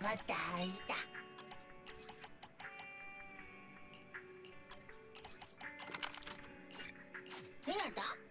が大事だ。みなと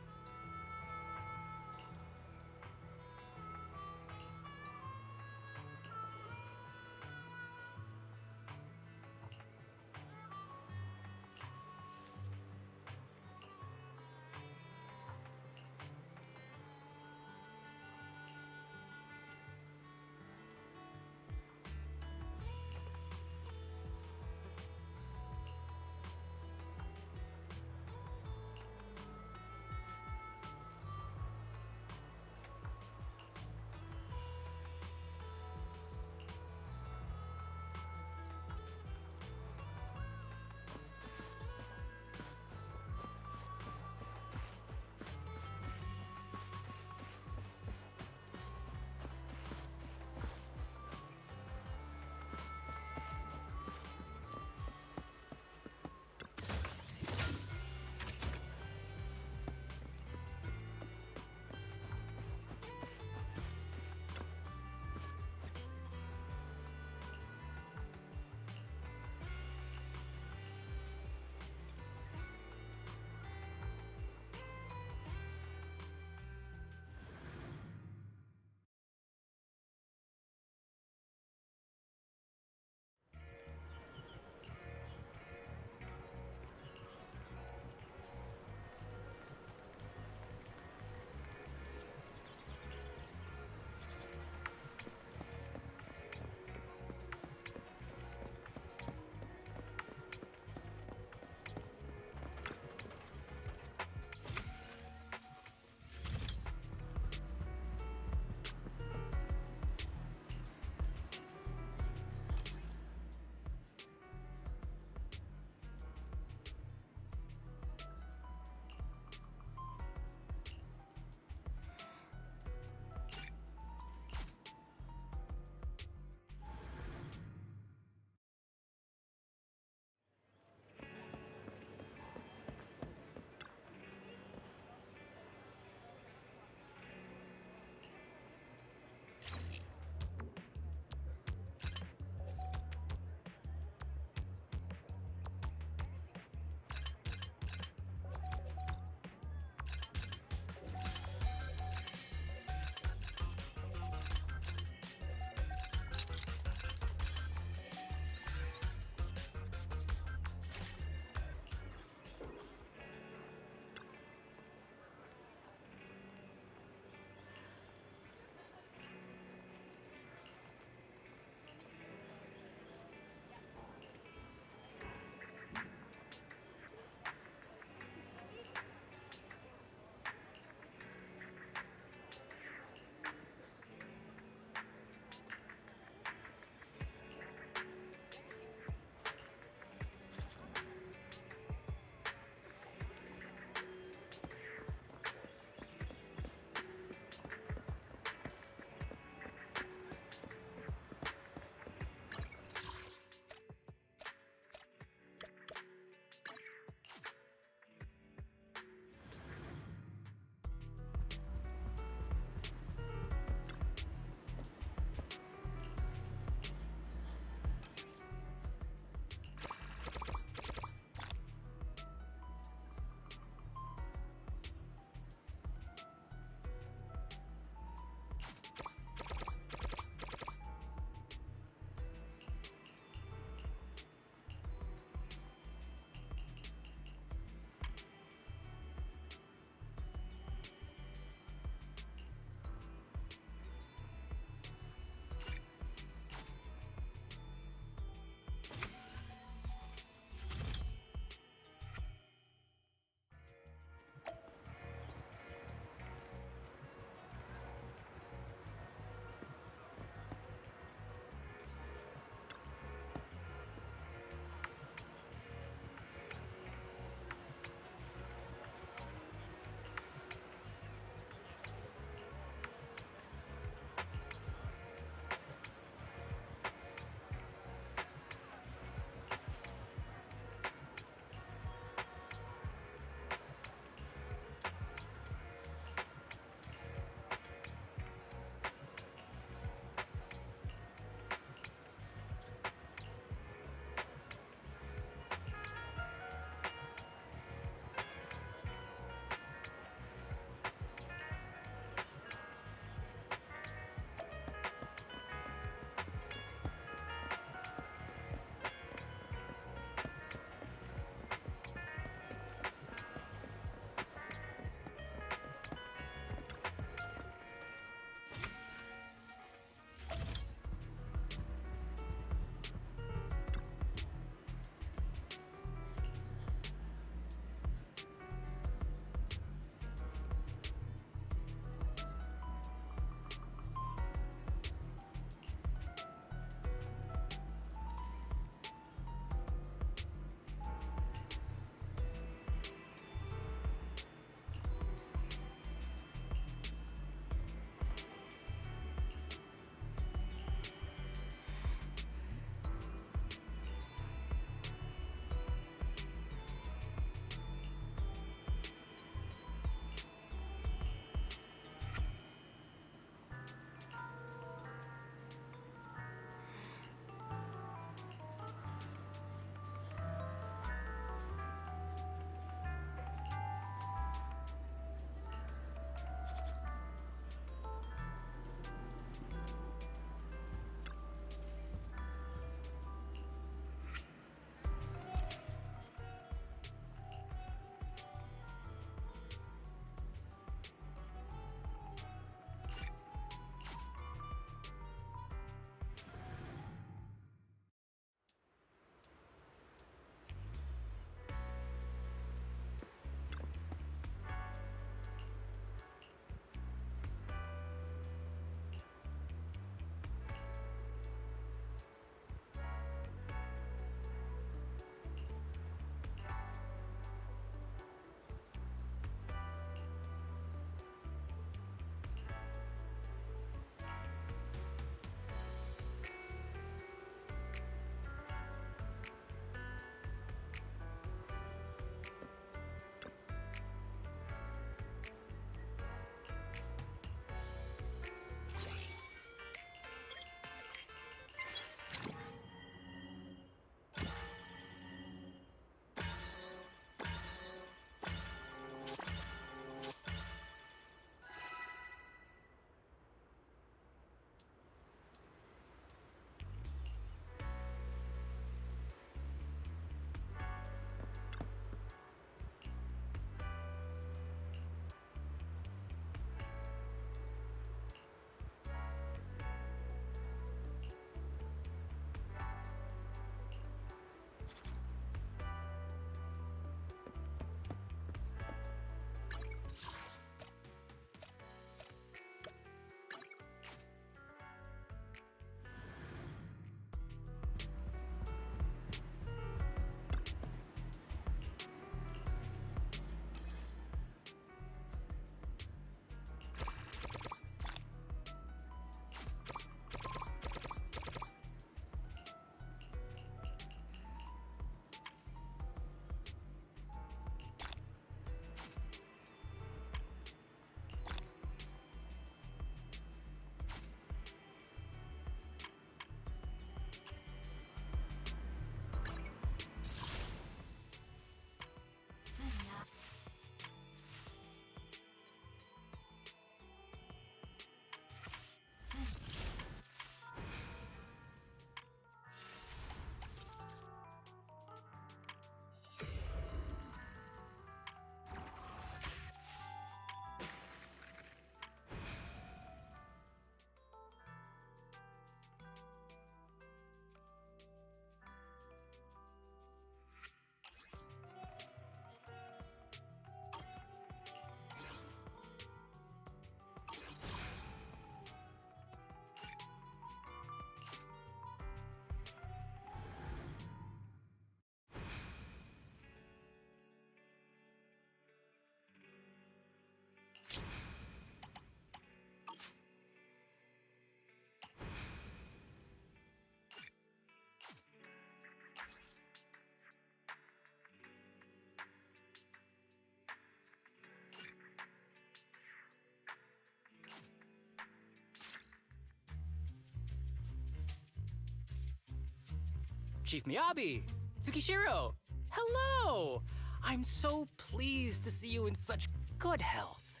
Chief Miyabi! Tsukishiro! Hello! I'm so pleased to see you in such good health.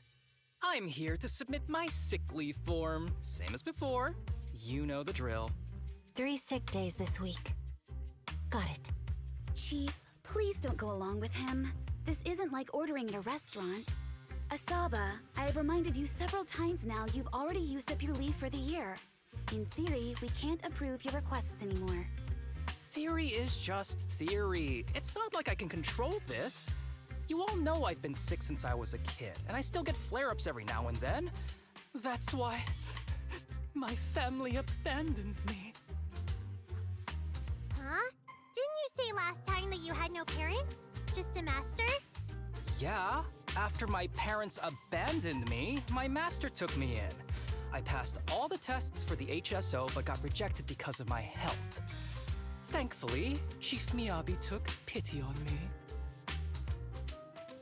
I'm here to submit my sick leave form, same as before. You know the drill. 3 sick days this week. Got it. Chief, please don't go along with him. This isn't like ordering at a restaurant. Asaba, I have reminded you several times now you've already used up your leave for the year. In theory, we can't approve your requests anymore. Theory is just theory. It's not like I can control this. You all know I've been sick since I was a kid, and I still get flare-ups every now and then. That's why my family abandoned me. Huh? Didn't you say last time that you had no parents? Just a master? Yeah, after my parents abandoned me, my master took me in. I passed all the tests for the HSO but got rejected because of my health. Thankfully, Chief Miyabi took pity on me.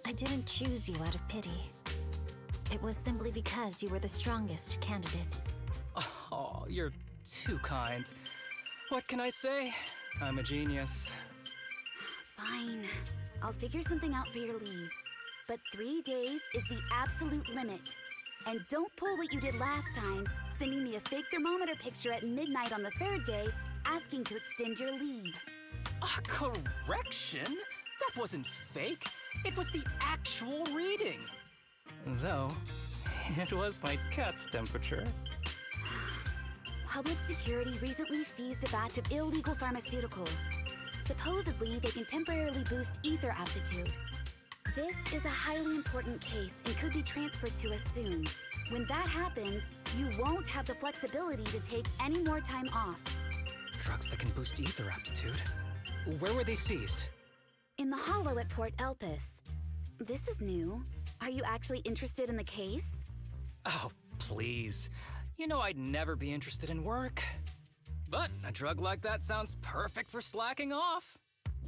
I didn't choose you out of pity. It was simply because you were the strongest candidate. Oh, you're too kind. What can I say? I'm a genius. Fine. I'll figure something out for your leave. But 3 days is the absolute limit. And don't pull what you did last time, sending me a fake thermometer picture at midnight on the 3rd day, asking to extend your leave. A correction? That wasn't fake. It was the actual reading. Though, it was my cat's temperature. Public security recently seized a batch of illegal pharmaceuticals. Supposedly, they can temporarily boost ether altitude. This is a highly important case and could be transferred to us soon. When that happens, you won't have the flexibility to take any more time off. Drugs that can boost ether aptitude. Where were they seized? In the hollow at Port Elpis. This is new. Are you actually interested in the case? Oh, please. You know I'd never be interested in work. But a drug like that sounds perfect for slacking off.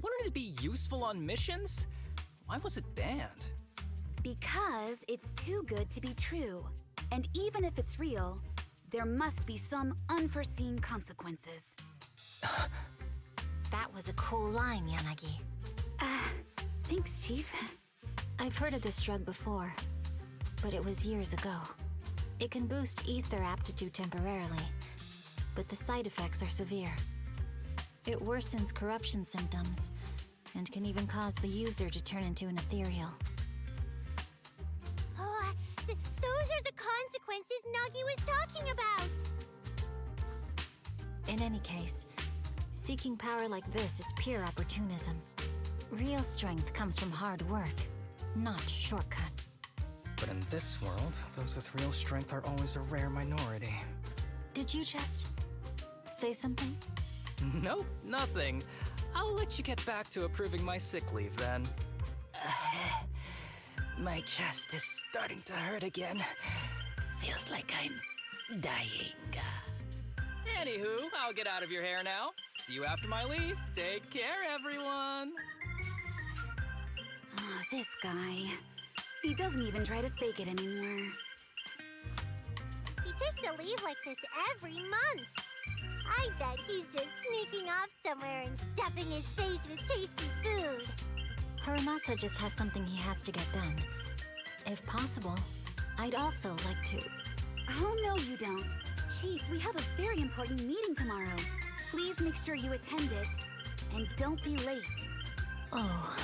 Wouldn't it be useful on missions? Why was it banned? Because it's too good to be true. And even if it's real, there must be some unforeseen consequences. That was a cool line, Yanagi. Thanks, Chief. I've heard of this drug before, but it was years ago. It can boost ether aptitude temporarily, but the side effects are severe. It worsens corruption symptoms, and can even cause the user to turn into an ethereal. Oh, those are the consequences Nagi was talking about! In any case, seeking power like this is pure opportunism. Real strength comes from hard work, not shortcuts. But in this world, those with real strength are always a rare minority. Did you just say something? Nope, nothing. I'll let you get back to approving my sick leave then. My chest is starting to hurt again. Feels like I'm dying. Anywho, I'll get out of your hair now. See you after my leave. Take care, everyone. Oh, this guy. He doesn't even try to fake it anymore. He takes a leave like this every month. I bet he's just sneaking off somewhere and stuffing his face with tasty food. Harumasa just has something he has to get done. If possible, I'd also like to... Oh, no, you don't. Chief, we have a very important meeting tomorrow. Please make sure you attend it. And don't be late. Oh...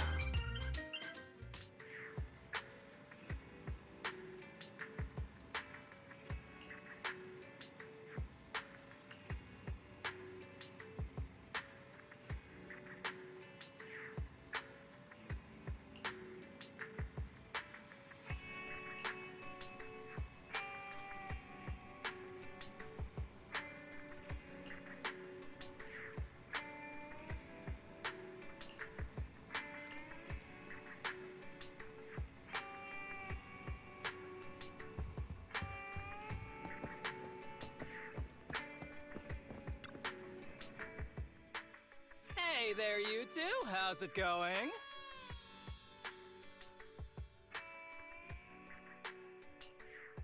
Hey there, you two. How's it going?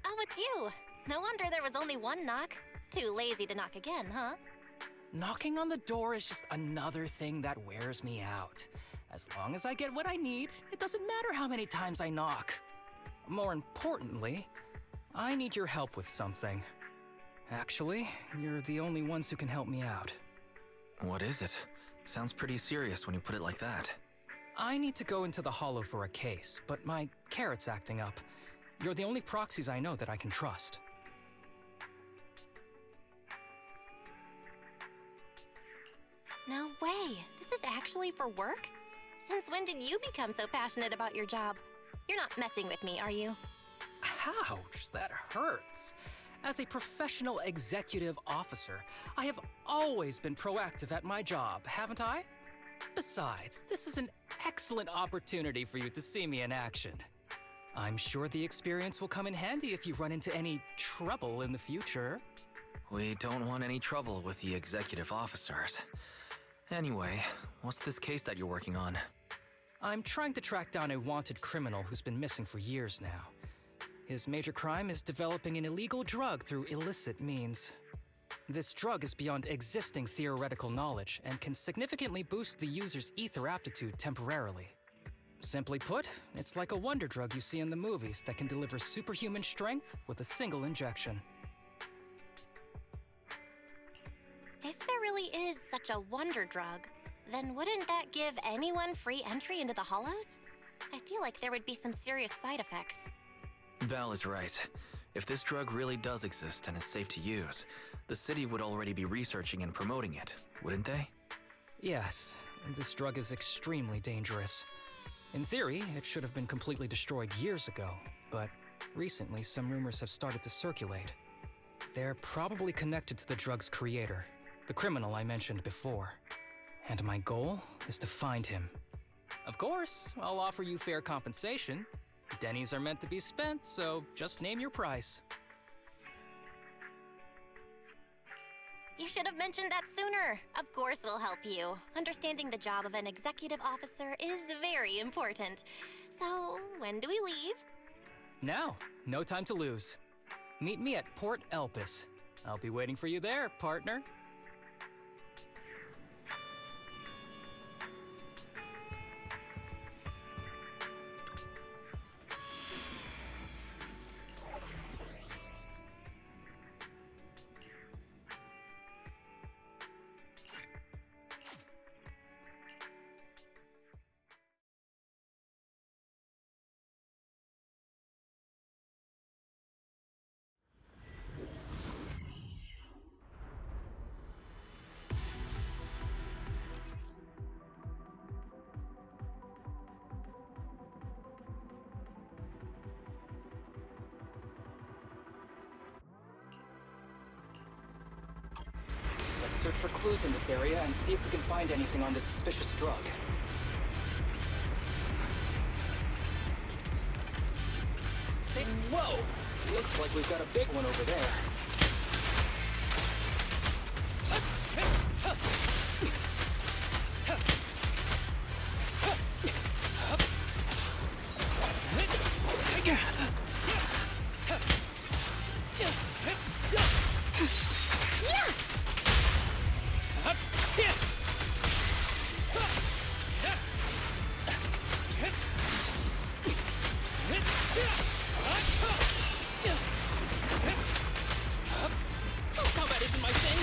Oh, it's you. No wonder there was only one knock. Too lazy to knock again, huh? Knocking on the door is just another thing that wears me out. As long as I get what I need, it doesn't matter how many times I knock. More importantly, I need your help with something. Actually, you're the only ones who can help me out. What is it? Sounds pretty serious when you put it like that. I need to go into the Hollow for a case, but my carrot's acting up. You're the only proxies I know that I can trust. No way! This is actually for work? Since when did you become so passionate about your job? You're not messing with me, are you? Ouch, that hurts. As a professional executive officer, I have always been proactive at my job, haven't I? Besides, this is an excellent opportunity for you to see me in action. I'm sure the experience will come in handy if you run into any trouble in the future. We don't want any trouble with the executive officers. Anyway, what's this case that you're working on? I'm trying to track down a wanted criminal who's been missing for years now. His major crime is developing an illegal drug through illicit means. This drug is beyond existing theoretical knowledge and can significantly boost the user's ether aptitude temporarily. Simply put, it's like a wonder drug you see in the movies that can deliver superhuman strength with a single injection. If there really is such a wonder drug, then wouldn't that give anyone free entry into the Hollows? I feel like there would be some serious side effects. Val is right. If this drug really does exist and is safe to use, the city would already be researching and promoting it, wouldn't they? Yes, this drug is extremely dangerous. In theory, it should have been completely destroyed years ago, but recently some rumors have started to circulate. They're probably connected to the drug's creator, the criminal I mentioned before. And my goal is to find him. Of course, I'll offer you fair compensation. Dennies are meant to be spent, so just name your price. You should have mentioned that sooner. Of course we'll help you. Understanding the job of an executive officer is very important. So, when do we leave? Now, no time to lose. Meet me at Port Elpis. I'll be waiting for you there, partner. Let's search for clues in this area and see if we can find anything on this suspicious drug. Hey, whoa! Looks like we've got a big one over there. Combat isn't my thing!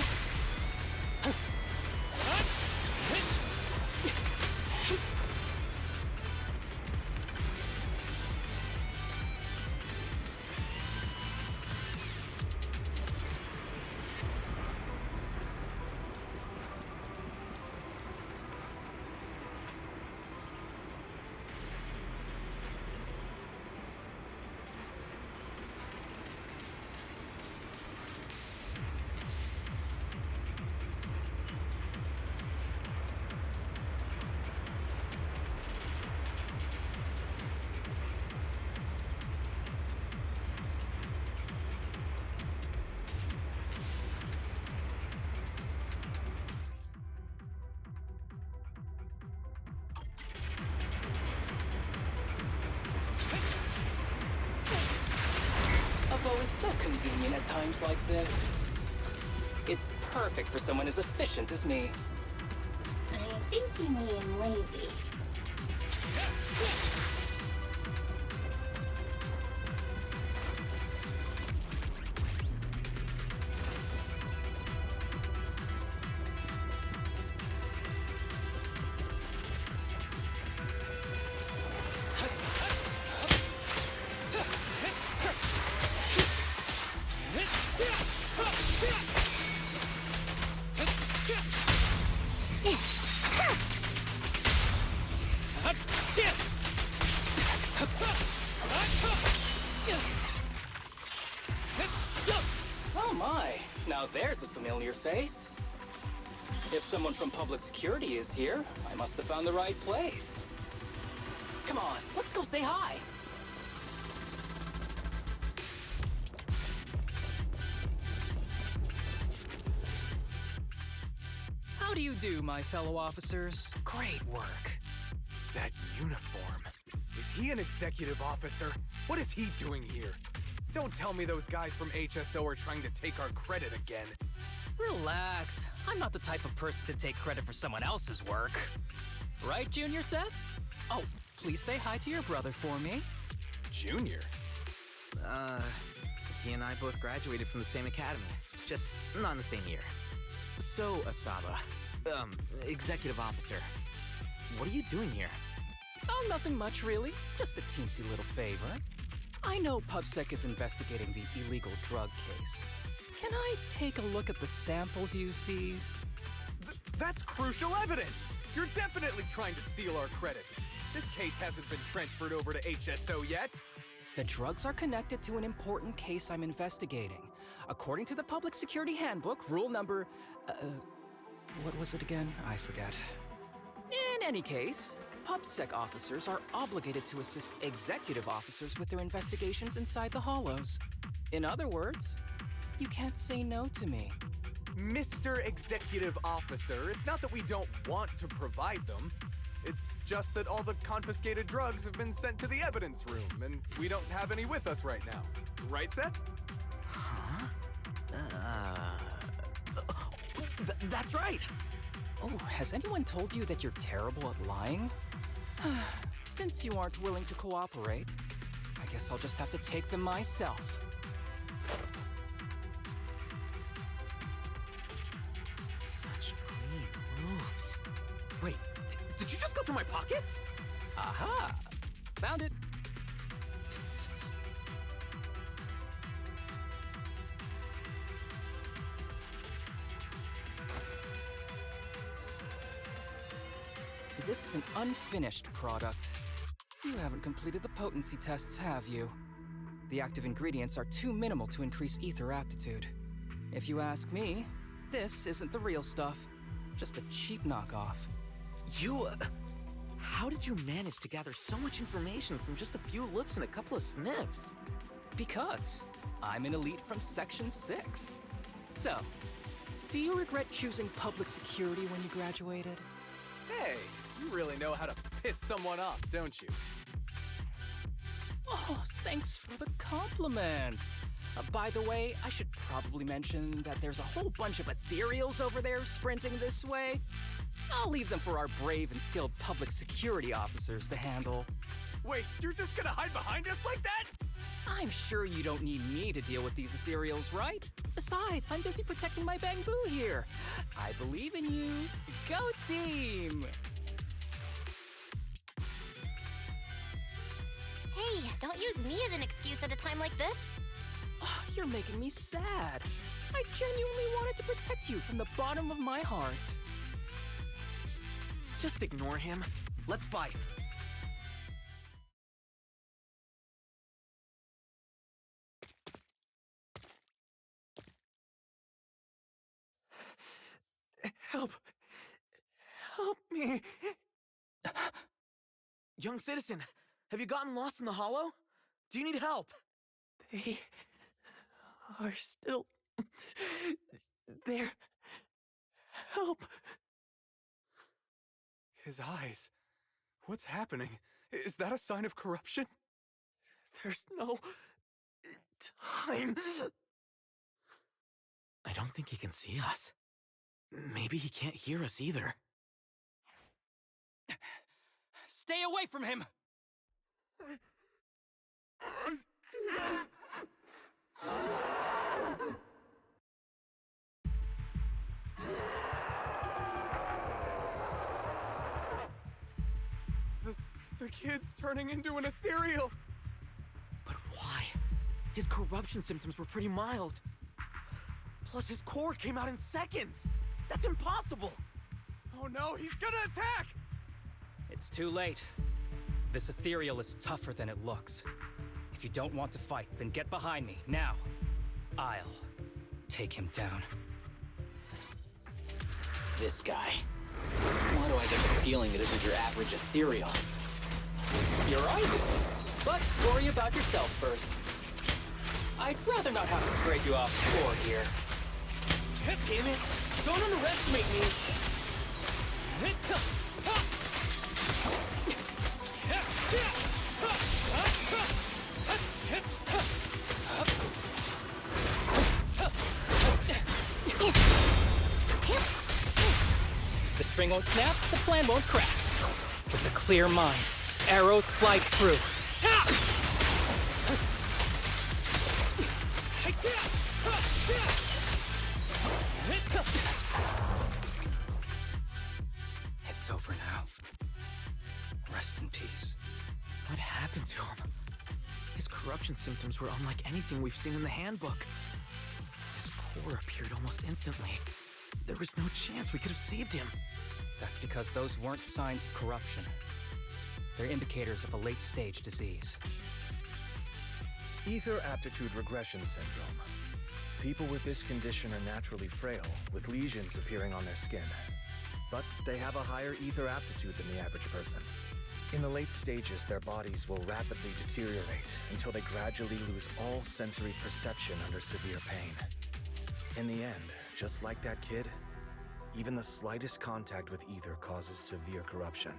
A bow is so convenient at times like this. It's perfect for someone as efficient as me. I think you mean lazy. Oh my, now there's a familiar face. If someone from public security is here, I must have found the right place. Come on, let's go say hi. How do you do, my fellow officers? Great work. That uniform. Is he an executive officer? What is he doing here? Don't tell me those guys from HSO are trying to take our credit again. Relax. I'm not the type of person to take credit for someone else's work. Right, Junior Seth? Oh, please say hi to your brother for me. Junior? He and I both graduated from the same academy. Just not in the same year. So, Asaba, executive officer, what are you doing here? Oh, nothing much, really. Just a teensy little favor. I know PubSec is investigating the illegal drug case. Can I take a look at the samples you seized? That's crucial evidence! You're definitely trying to steal our credit. This case hasn't been transferred over to HSO yet. The drugs are connected to an important case I'm investigating. According to the Public Security Handbook, rule number... what was it again? I forget. In any case, PubSec officers are obligated to assist executive officers with their investigations inside the Hollows. In other words, you can't say no to me. Mr. Executive Officer, it's not that we don't want to provide them. It's just that all the confiscated drugs have been sent to the evidence room, and we don't have any with us right now. Right, Seth? Huh? That's right! Oh, has anyone told you that you're terrible at lying? Since you aren't willing to cooperate, I guess I'll just have to take them myself. Such clean moves. Wait, did you just go through my pockets? Aha! Found it! This is an unfinished product. You haven't completed the potency tests, have you? The active ingredients are too minimal to increase ether aptitude. If you ask me, this isn't the real stuff. Just a cheap knockoff. You, how did you manage to gather so much information from just a few looks and a couple of sniffs? Because I'm an elite from Section 6. So, do you regret choosing public security when you graduated? Hey, you really know how to piss someone off, don't you? Oh, thanks for the compliment. By the way, I should probably mention that there's a whole bunch of ethereals over there sprinting this way. I'll leave them for our brave and skilled public security officers to handle. Wait, you're just gonna hide behind us like that? I'm sure you don't need me to deal with these ethereals, right? Besides, I'm busy protecting my bamboo here. I believe in you. Go team! Hey, don't use me as an excuse at a time like this. Oh, you're making me sad. I genuinely wanted to protect you from the bottom of my heart. Just ignore him. Let's fight. Help! Help me! Young citizen, have you gotten lost in the hollow? Do you need help? They are still there. Help! His eyes. What's happening? Is that a sign of corruption? There's no time. I don't think he can see us. Maybe he can't hear us either. Stay away from him! The kid's turning into an ethereal! But why? His corruption symptoms were pretty mild. Plus, his core came out in seconds! That's impossible! Oh no, he's gonna attack! It's too late. This ethereal is tougher than it looks. If you don't want to fight, then get behind me, now. I'll take him down. This guy. Why do I get the feeling it isn't your average ethereal? You're right. But worry about yourself first. I'd rather not have to scrape you off the floor here. Damn it! Don't underestimate me! The string won't snap, the plan won't crack. With a clear mind, arrows fly through. It's over now. Rest in peace. What happened to him? His corruption symptoms were unlike anything we've seen in the handbook. His core appeared almost instantly. There was no chance we could have saved him. That's because those weren't signs of corruption. They're indicators of a late-stage disease. Ether aptitude regression syndrome. People with this condition are naturally frail, with lesions appearing on their skin. But they have a higher ether aptitude than the average person. In the late stages, their bodies will rapidly deteriorate until they gradually lose all sensory perception under severe pain. In the end, just like that kid, even the slightest contact with ether causes severe corruption.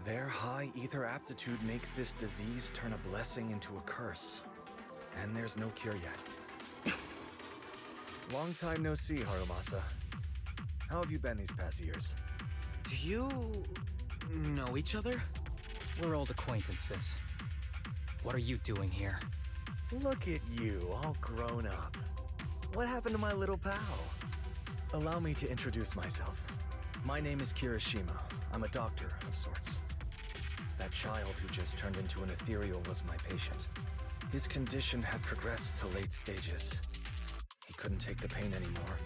Their high ether aptitude makes this disease turn a blessing into a curse. And there's no cure yet. Long time no see, Harumasa. How have you been these past years? Do you know each other? We're old acquaintances. What are you doing here? Look at you, all grown up. What happened to my little pal? Allow me to introduce myself. My name is Kirishima. I'm a doctor of sorts. That child who just turned into an ethereal was my patient. His condition had progressed to late stages. He couldn't take the pain anymore.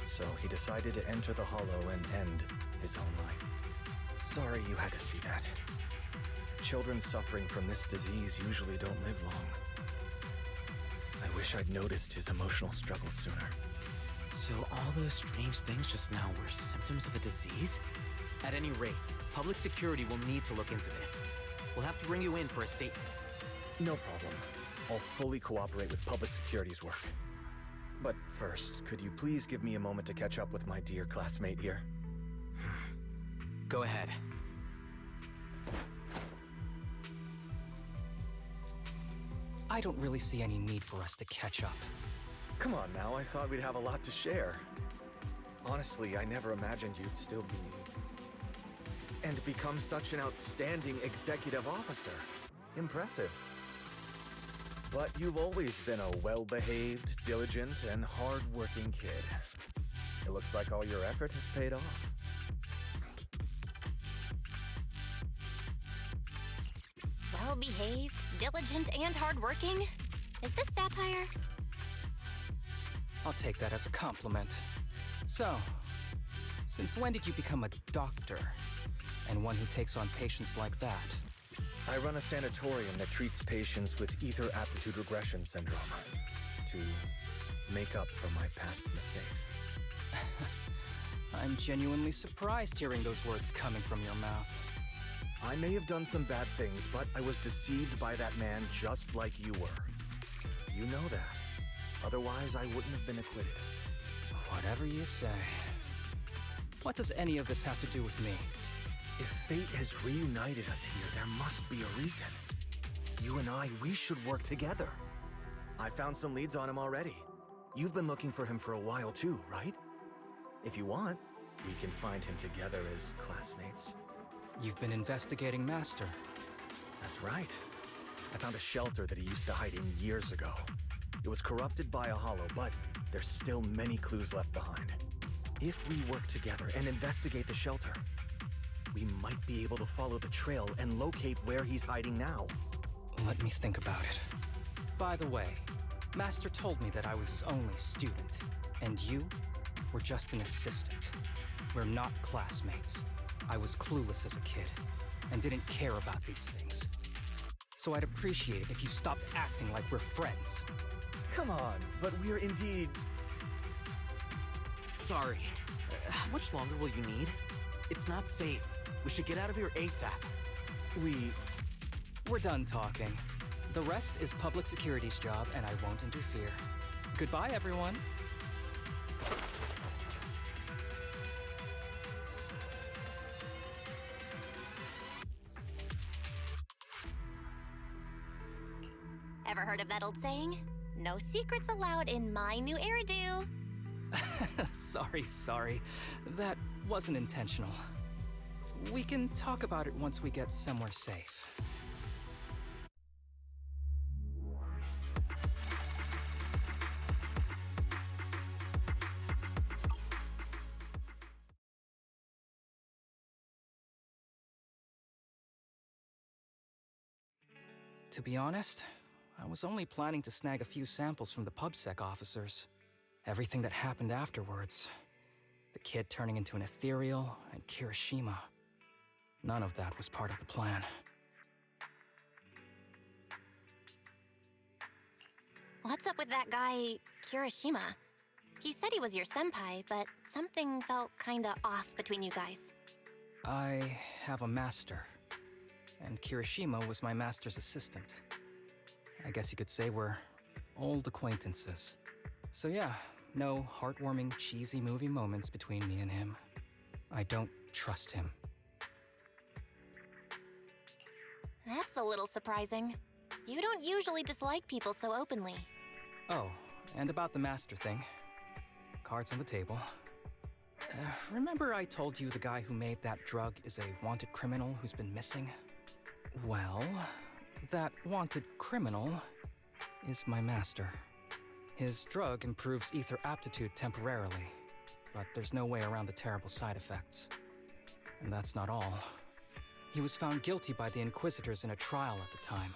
So he decided to enter the Hollow and end his own life. Sorry you had to see that. Children suffering from this disease usually don't live long. I wish I'd noticed his emotional struggles sooner. So all those strange things just now were symptoms of a disease? At any rate, public security will need to look into this. We'll have to bring you in for a statement. No problem. I'll fully cooperate with public security's work. But first, could you please give me a moment to catch up with my dear classmate here? Go ahead. I don't really see any need for us to catch up. Come on now, I thought we'd have a lot to share. Honestly, I never imagined you'd still be... and become such an outstanding executive officer. Impressive. But you've always been a well-behaved, diligent, and hard-working kid. It looks like all your effort has paid off. Well-behaved, diligent, and hardworking? Is this satire? I'll take that as a compliment. So, since when did you become a doctor? And one who takes on patients like that? I run a sanatorium that treats patients with ether aptitude regression syndrome to make up for my past mistakes. I'm genuinely surprised hearing those words coming from your mouth. I may have done some bad things, but I was deceived by that man just like you were. You know that. Otherwise, I wouldn't have been acquitted. Whatever you say. What does any of this have to do with me? If fate has reunited us here, there must be a reason. You and I, we should work together. I found some leads on him already. You've been looking for him for a while too, right? If you want, we can find him together as classmates. You've been investigating Master. That's right. I found a shelter that he used to hide in years ago. It was corrupted by a hollow, but there's still many clues left behind. If we work together and investigate the shelter, we might be able to follow the trail and locate where he's hiding now. Let me think about it. By the way, Master told me that I was his only student, and you were just an assistant. We're not classmates. I was clueless as a kid, and didn't care about these things. So I'd appreciate it if you stopped acting like we're friends. Come on, but we're indeed... Sorry. How much longer will you need? It's not safe. We should get out of here ASAP. We're done talking. The rest is public security's job, and I won't interfere. Goodbye, everyone. Ever heard of that old saying? No secrets allowed in my new hairdo. Sorry. That wasn't intentional. We can talk about it once we get somewhere safe. To be honest, I was only planning to snag a few samples from the PubSec officers. Everything that happened afterwards. The kid turning into an ethereal, and Kirishima. None of that was part of the plan. What's up with that guy, Kirishima? He said he was your senpai, but something felt kinda off between you guys. I have a master, and Kirishima was my master's assistant. I guess you could say we're old acquaintances. So yeah, no heartwarming, cheesy movie moments between me and him. I don't trust him. That's a little surprising. You don't usually dislike people so openly. Oh, and about the master thing. Cards on the table. Remember I told you the guy who made that drug is a wanted criminal who's been missing? Well, that wanted criminal is my master. His drug improves ether aptitude temporarily, but there's no way around the terrible side effects. And that's not all. He was found guilty by the Inquisitors in a trial at the time,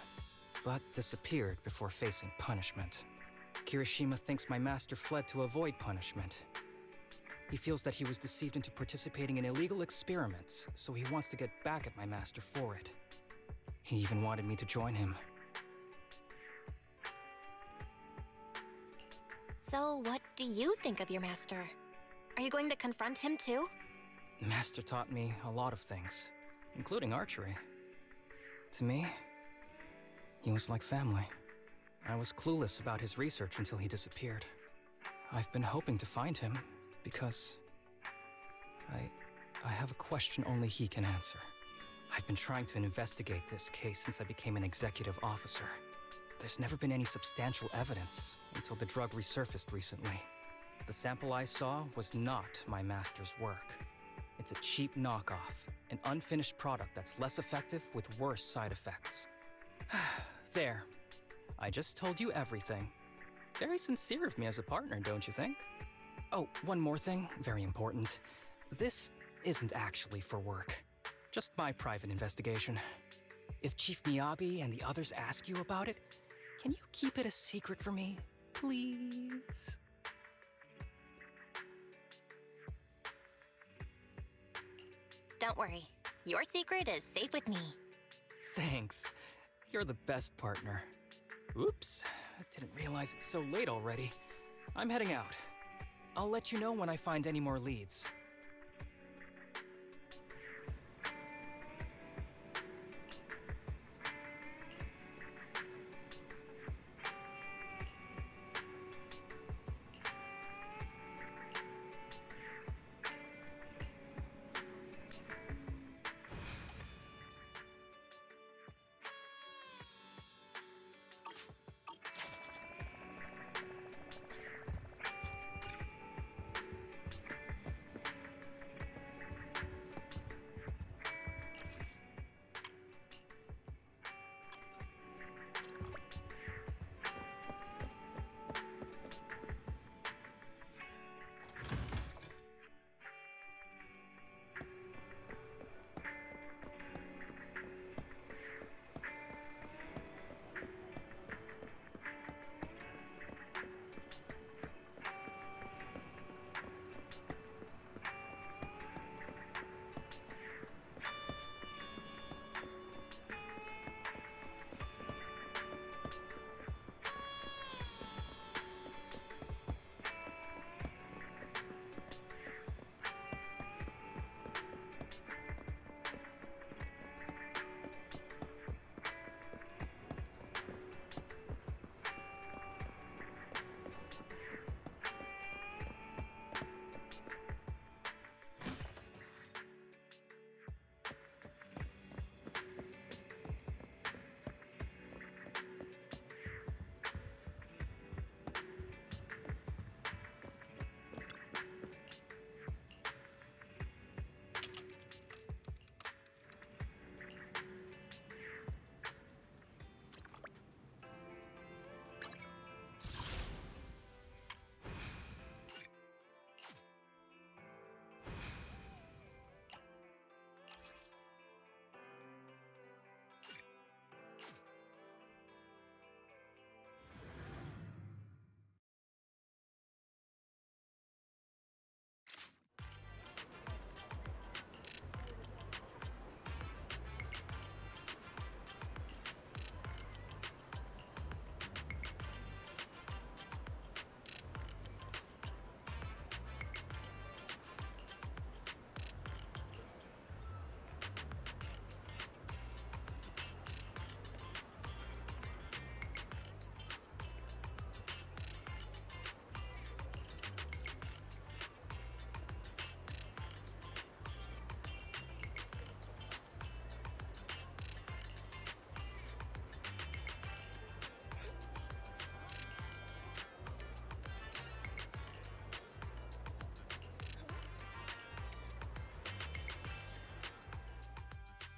but disappeared before facing punishment. Kirishima thinks my master fled to avoid punishment. He feels that he was deceived into participating in illegal experiments, so he wants to get back at my master for it. He even wanted me to join him. So what do you think of your master? Are you going to confront him too? Master taught me a lot of things, including archery. To me, he was like family. I was clueless about his research until he disappeared. I've been hoping to find him because I have a question only he can answer. I've been trying to investigate this case since I became an executive officer. There's never been any substantial evidence until the drug resurfaced recently. The sample I saw was not my master's work. It's a cheap knockoff, an unfinished product that's less effective with worse side effects. There. I just told you everything. Very sincere of me as a partner, don't you think? Oh, one more thing, very important. This isn't actually for work. Just my private investigation. If Chief Miyabi and the others ask you about it, can you keep it a secret for me, please? Don't worry. Your secret is safe with me. Thanks. You're the best partner. Oops, I didn't realize it's so late already. I'm heading out. I'll let you know when I find any more leads.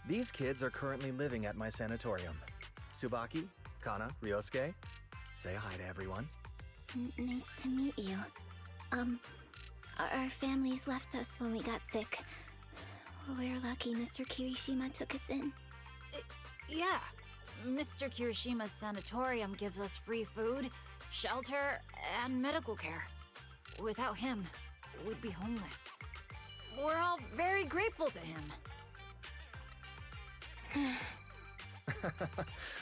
These kids are currently living at my sanatorium. Tsubaki, Kana, Ryosuke, say hi to everyone. Nice to meet you. Our families left us when we got sick. We're lucky Mr. Kirishima took us in. Yeah. Mr. Kirishima's sanatorium gives us free food, shelter, and medical care. Without him, we'd be homeless. We're all very grateful to him.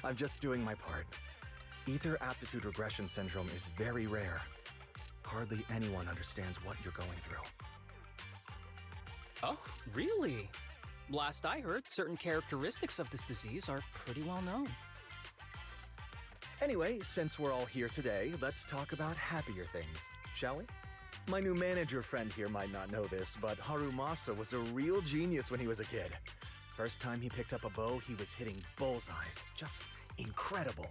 I'm just doing my part. Ether aptitude regression syndrome is very rare. Hardly anyone understands what you're going through. Oh, really? Last I heard, certain characteristics of this disease are pretty well known. Anyway, since we're all here today, let's talk about happier things, shall we? My new manager friend here might not know this, but Harumasa was a real genius when he was a kid. First time he picked up a bow, he was hitting bullseyes. Just incredible.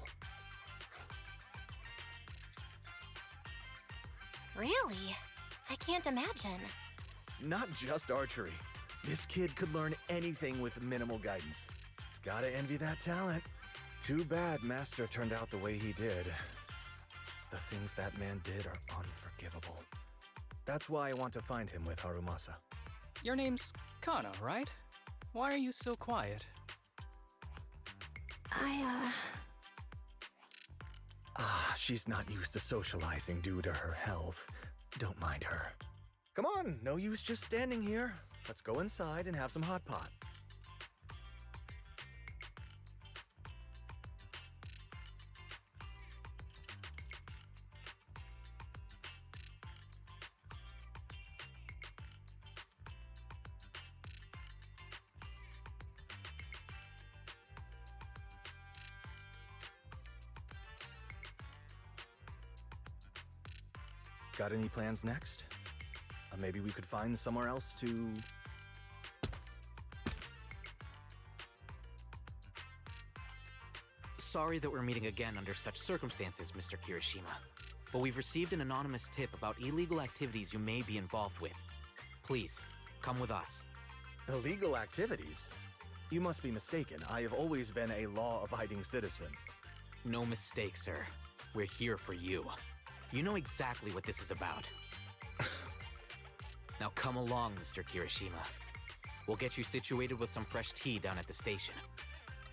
Really? I can't imagine. Not just archery. This kid could learn anything with minimal guidance. Gotta envy that talent. Too bad Master turned out the way he did. The things that man did are unforgivable. That's why I want to find him with Harumasa. Your name's Kana, right? Why are you so quiet? She's not used to socializing due to her health. Don't mind her. Come on, no use just standing here. Let's go inside and have some hot pot. Got any plans next? Maybe we could find somewhere else to... Sorry that we're meeting again under such circumstances, Mr. Kirishima. But we've received an anonymous tip about illegal activities you may be involved with. Please, come with us. Illegal activities? You must be mistaken. I have always been a law-abiding citizen. No mistake, sir. We're here for you. You know exactly what this is about. Now come along, Mr. Kirishima. We'll get you situated with some fresh tea down at the station.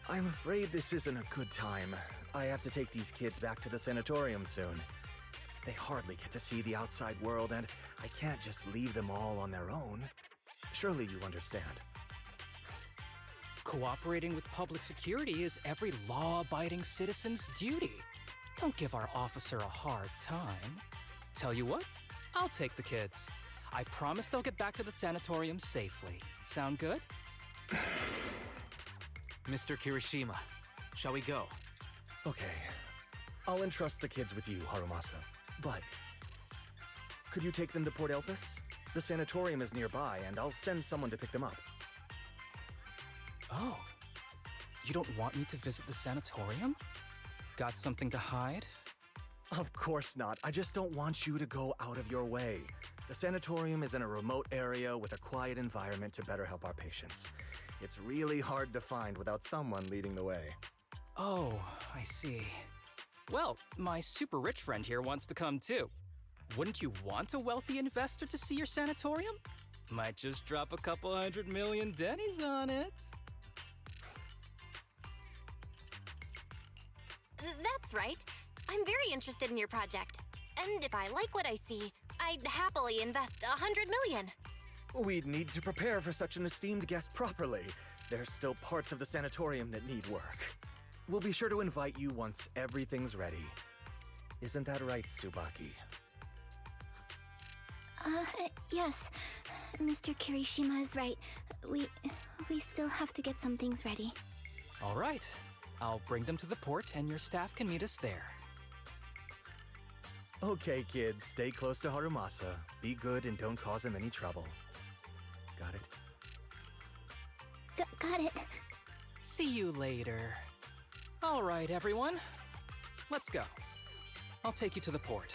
I'm afraid this isn't a good time. I have to take these kids back to the sanatorium soon. They hardly get to see the outside world, and I can't just leave them all on their own. Surely you understand. Cooperating with public security is every law-abiding citizen's duty. Don't give our officer a hard time. Tell you what, I'll take the kids. I promise they'll get back to the sanatorium safely. Sound good? Mr. Kirishima, shall we go? Okay. I'll entrust the kids with you, Harumasa. But could you take them to Port Elpis? The sanatorium is nearby, and I'll send someone to pick them up. Oh. You don't want me to visit the sanatorium? Got something to hide? Of course not. I just don't want you to go out of your way. The sanatorium is in a remote area with a quiet environment to better help our patients. It's really hard to find without someone leading the way. Oh, I see. Well, my super rich friend here wants to come too. Wouldn't you want a wealthy investor to see your sanatorium? Might just drop a couple $100 million dennies on it. That's right. I'm very interested in your project. And if I like what I see, I'd happily invest $100 million. We'd need to prepare for such an esteemed guest properly. There's still parts of the sanatorium that need work. We'll be sure to invite you once everything's ready. Isn't that right, Tsubaki? Yes. Mr. Kirishima is right. We still have to get some things ready. All right. I'll bring them to the port and your staff can meet us there. Okay, kids, stay close to Harumasa. Be good and don't cause him any trouble. Got it? Got it. See you later. All right, everyone. Let's go. I'll take you to the port.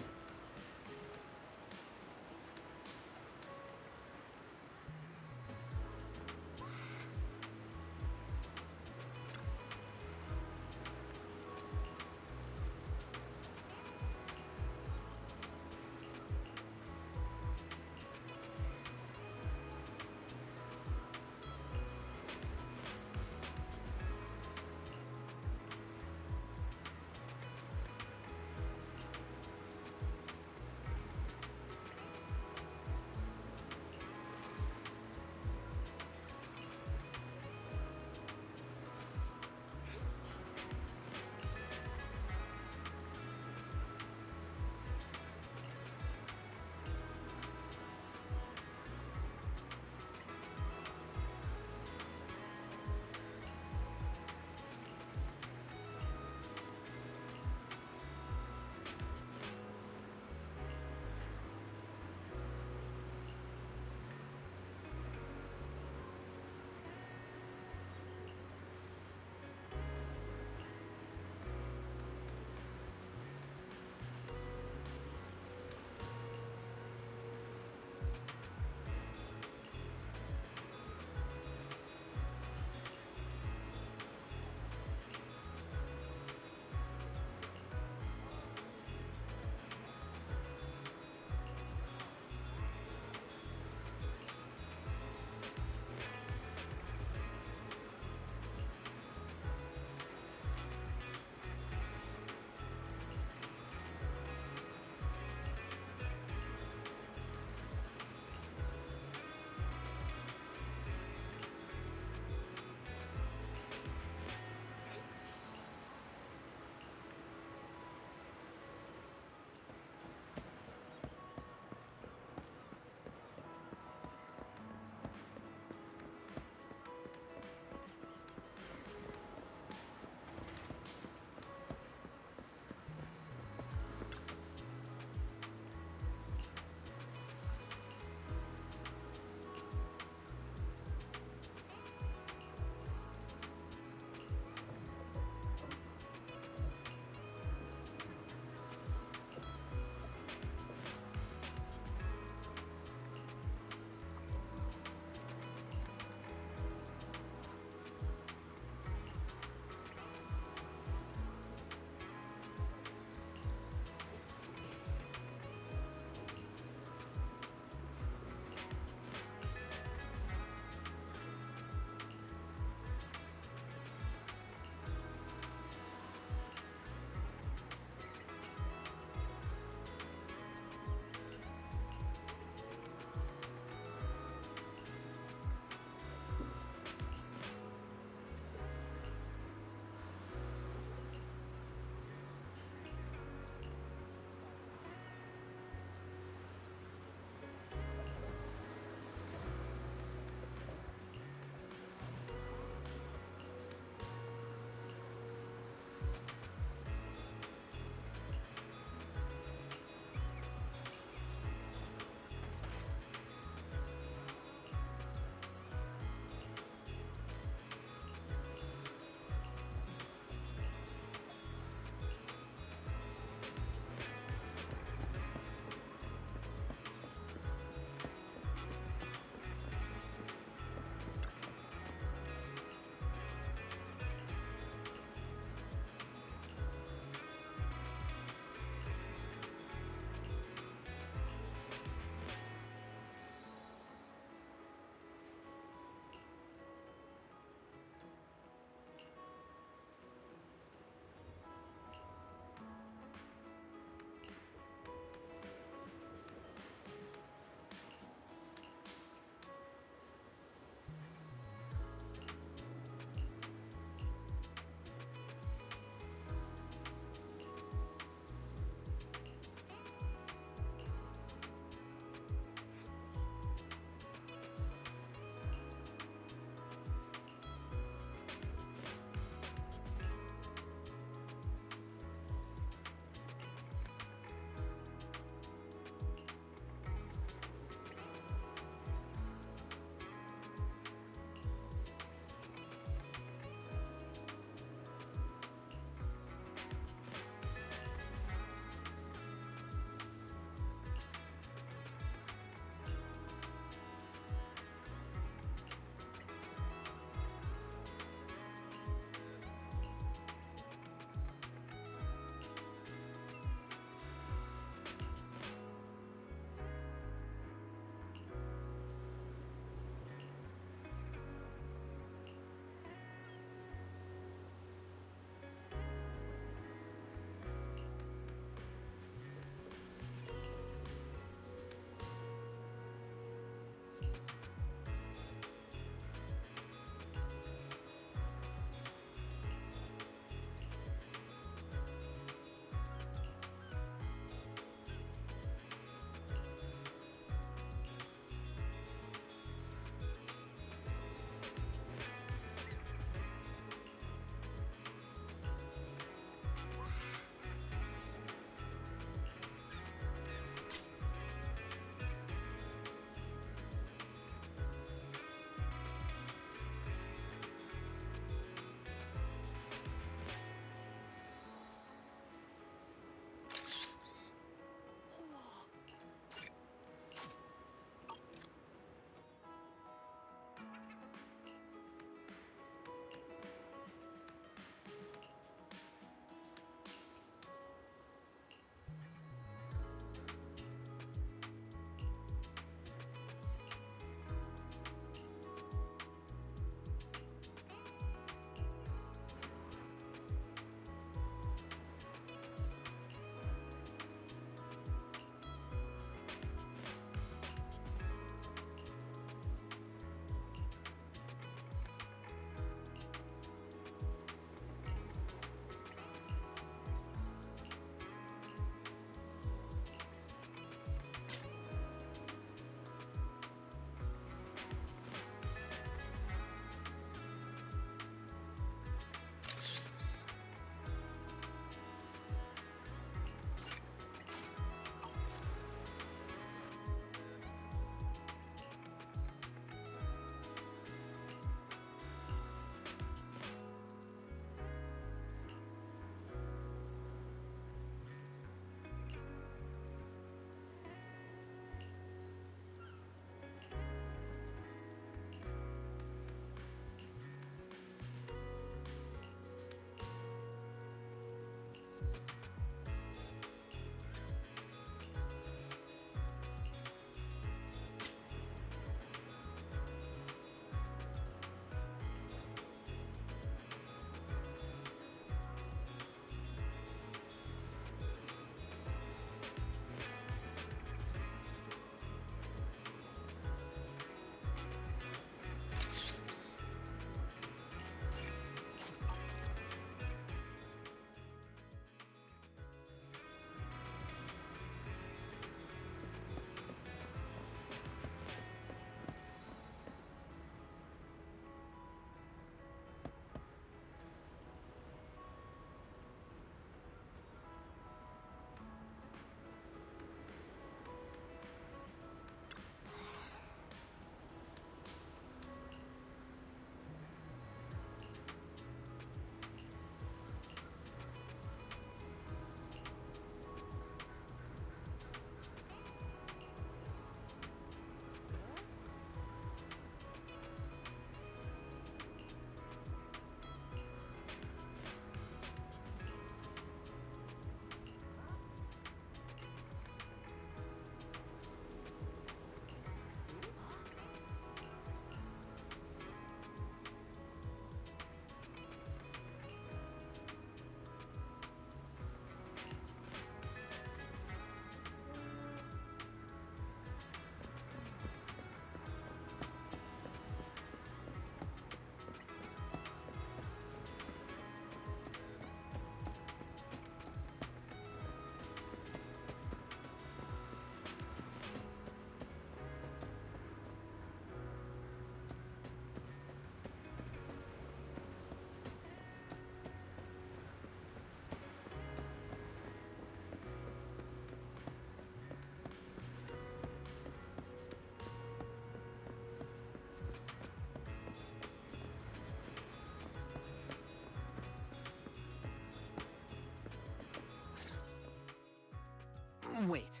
Wait,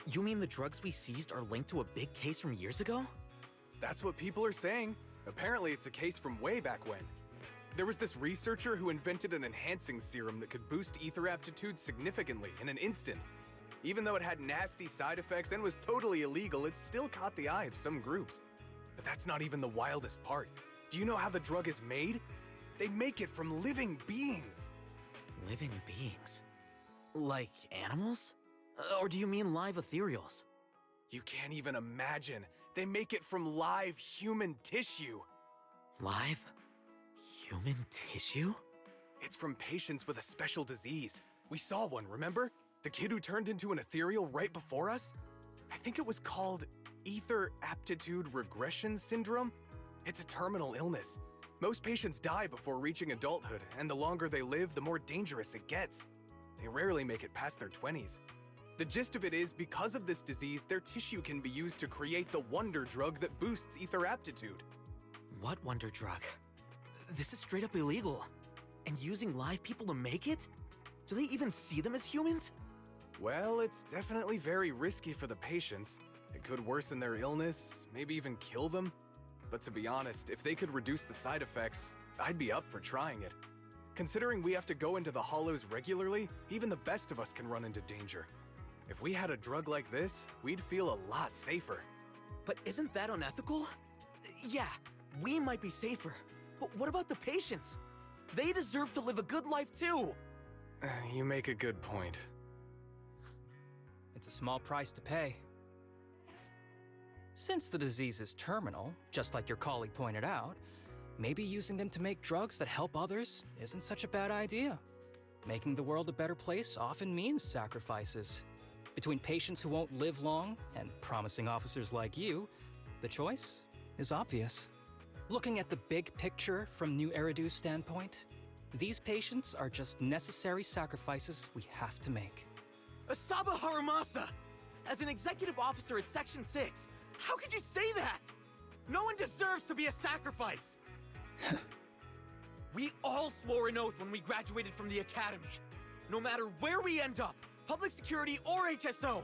you mean the drugs we seized are linked to a big case from years ago? That's what people are saying. Apparently it's a case from way back when. There was this researcher who invented an enhancing serum that could boost ether aptitude significantly in an instant. Even though it had nasty side effects and was totally illegal, it still caught the eye of some groups. But that's not even the wildest part. Do you know how the drug is made? They make it from living beings. Living beings? Like animals? Or do you mean live ethereals? You can't even imagine. They make it from live human tissue. Live? Human tissue? It's from patients with a special disease. We saw one, remember? The kid who turned into an ethereal right before us? I think it was called Ether Aptitude Regression Syndrome. It's a terminal illness. Most patients die before reaching adulthood, and the longer they live, the more dangerous it gets. They rarely make it past their 20s. The gist of it is, because of this disease, their tissue can be used to create the wonder drug that boosts ether aptitude. What wonder drug? This is straight up illegal. And using live people to make it? Do they even see them as humans? Well, it's definitely very risky for the patients. It could worsen their illness, maybe even kill them. But to be honest, if they could reduce the side effects, I'd be up for trying it. Considering we have to go into the hollows regularly, even the best of us can run into danger. If we had a drug like this, we'd feel a lot safer. But isn't that unethical? Yeah, we might be safer, but what about the patients? They deserve to live a good life too! You make a good point. It's a small price to pay. Since the disease is terminal, just like your colleague pointed out, maybe using them to make drugs that help others isn't such a bad idea. Making the world a better place often means sacrifices. Between patients who won't live long and promising officers like you, the choice is obvious. Looking at the big picture from New Eridu's standpoint, these patients are just necessary sacrifices we have to make. Asaba Harumasa! As an executive officer at Section 6, how could you say that? No one deserves to be a sacrifice! We all swore an oath when we graduated from the academy. No matter where we end up, public security or HSO,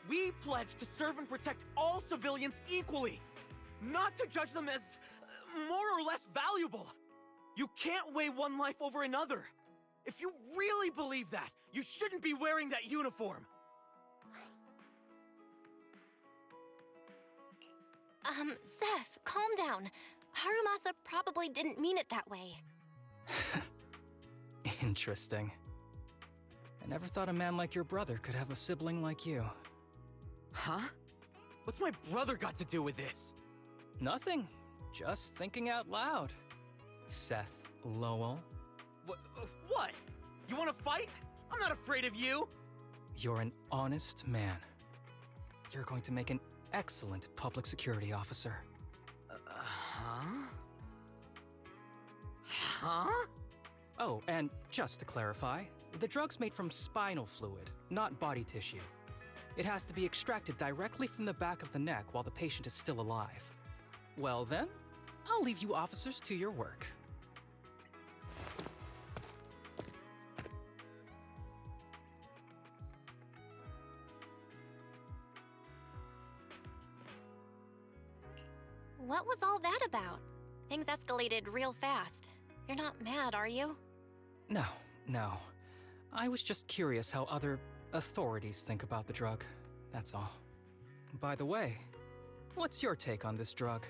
we pledge to serve and protect all civilians equally, not to judge them as more or less valuable. You can't weigh one life over another. If you really believe that, you shouldn't be wearing that uniform. Seth, calm down. Harumasa probably didn't mean it that way. Interesting. I never thought a man like your brother could have a sibling like you. Huh? What's my brother got to do with this? Nothing. Just thinking out loud. Seth Lowell. What? You want to fight? I'm not afraid of you! You're an honest man. You're going to make an excellent public security officer. Huh? Huh? Oh, and just to clarify, the drug's made from spinal fluid, not body tissue. It has to be extracted directly from the back of the neck while the patient is still alive. Well then, I'll leave you officers to your work. What was all that about? Things escalated real fast. You're not mad, are you? No. I was just curious how other authorities think about the drug, that's all. By the way, what's your take on this drug?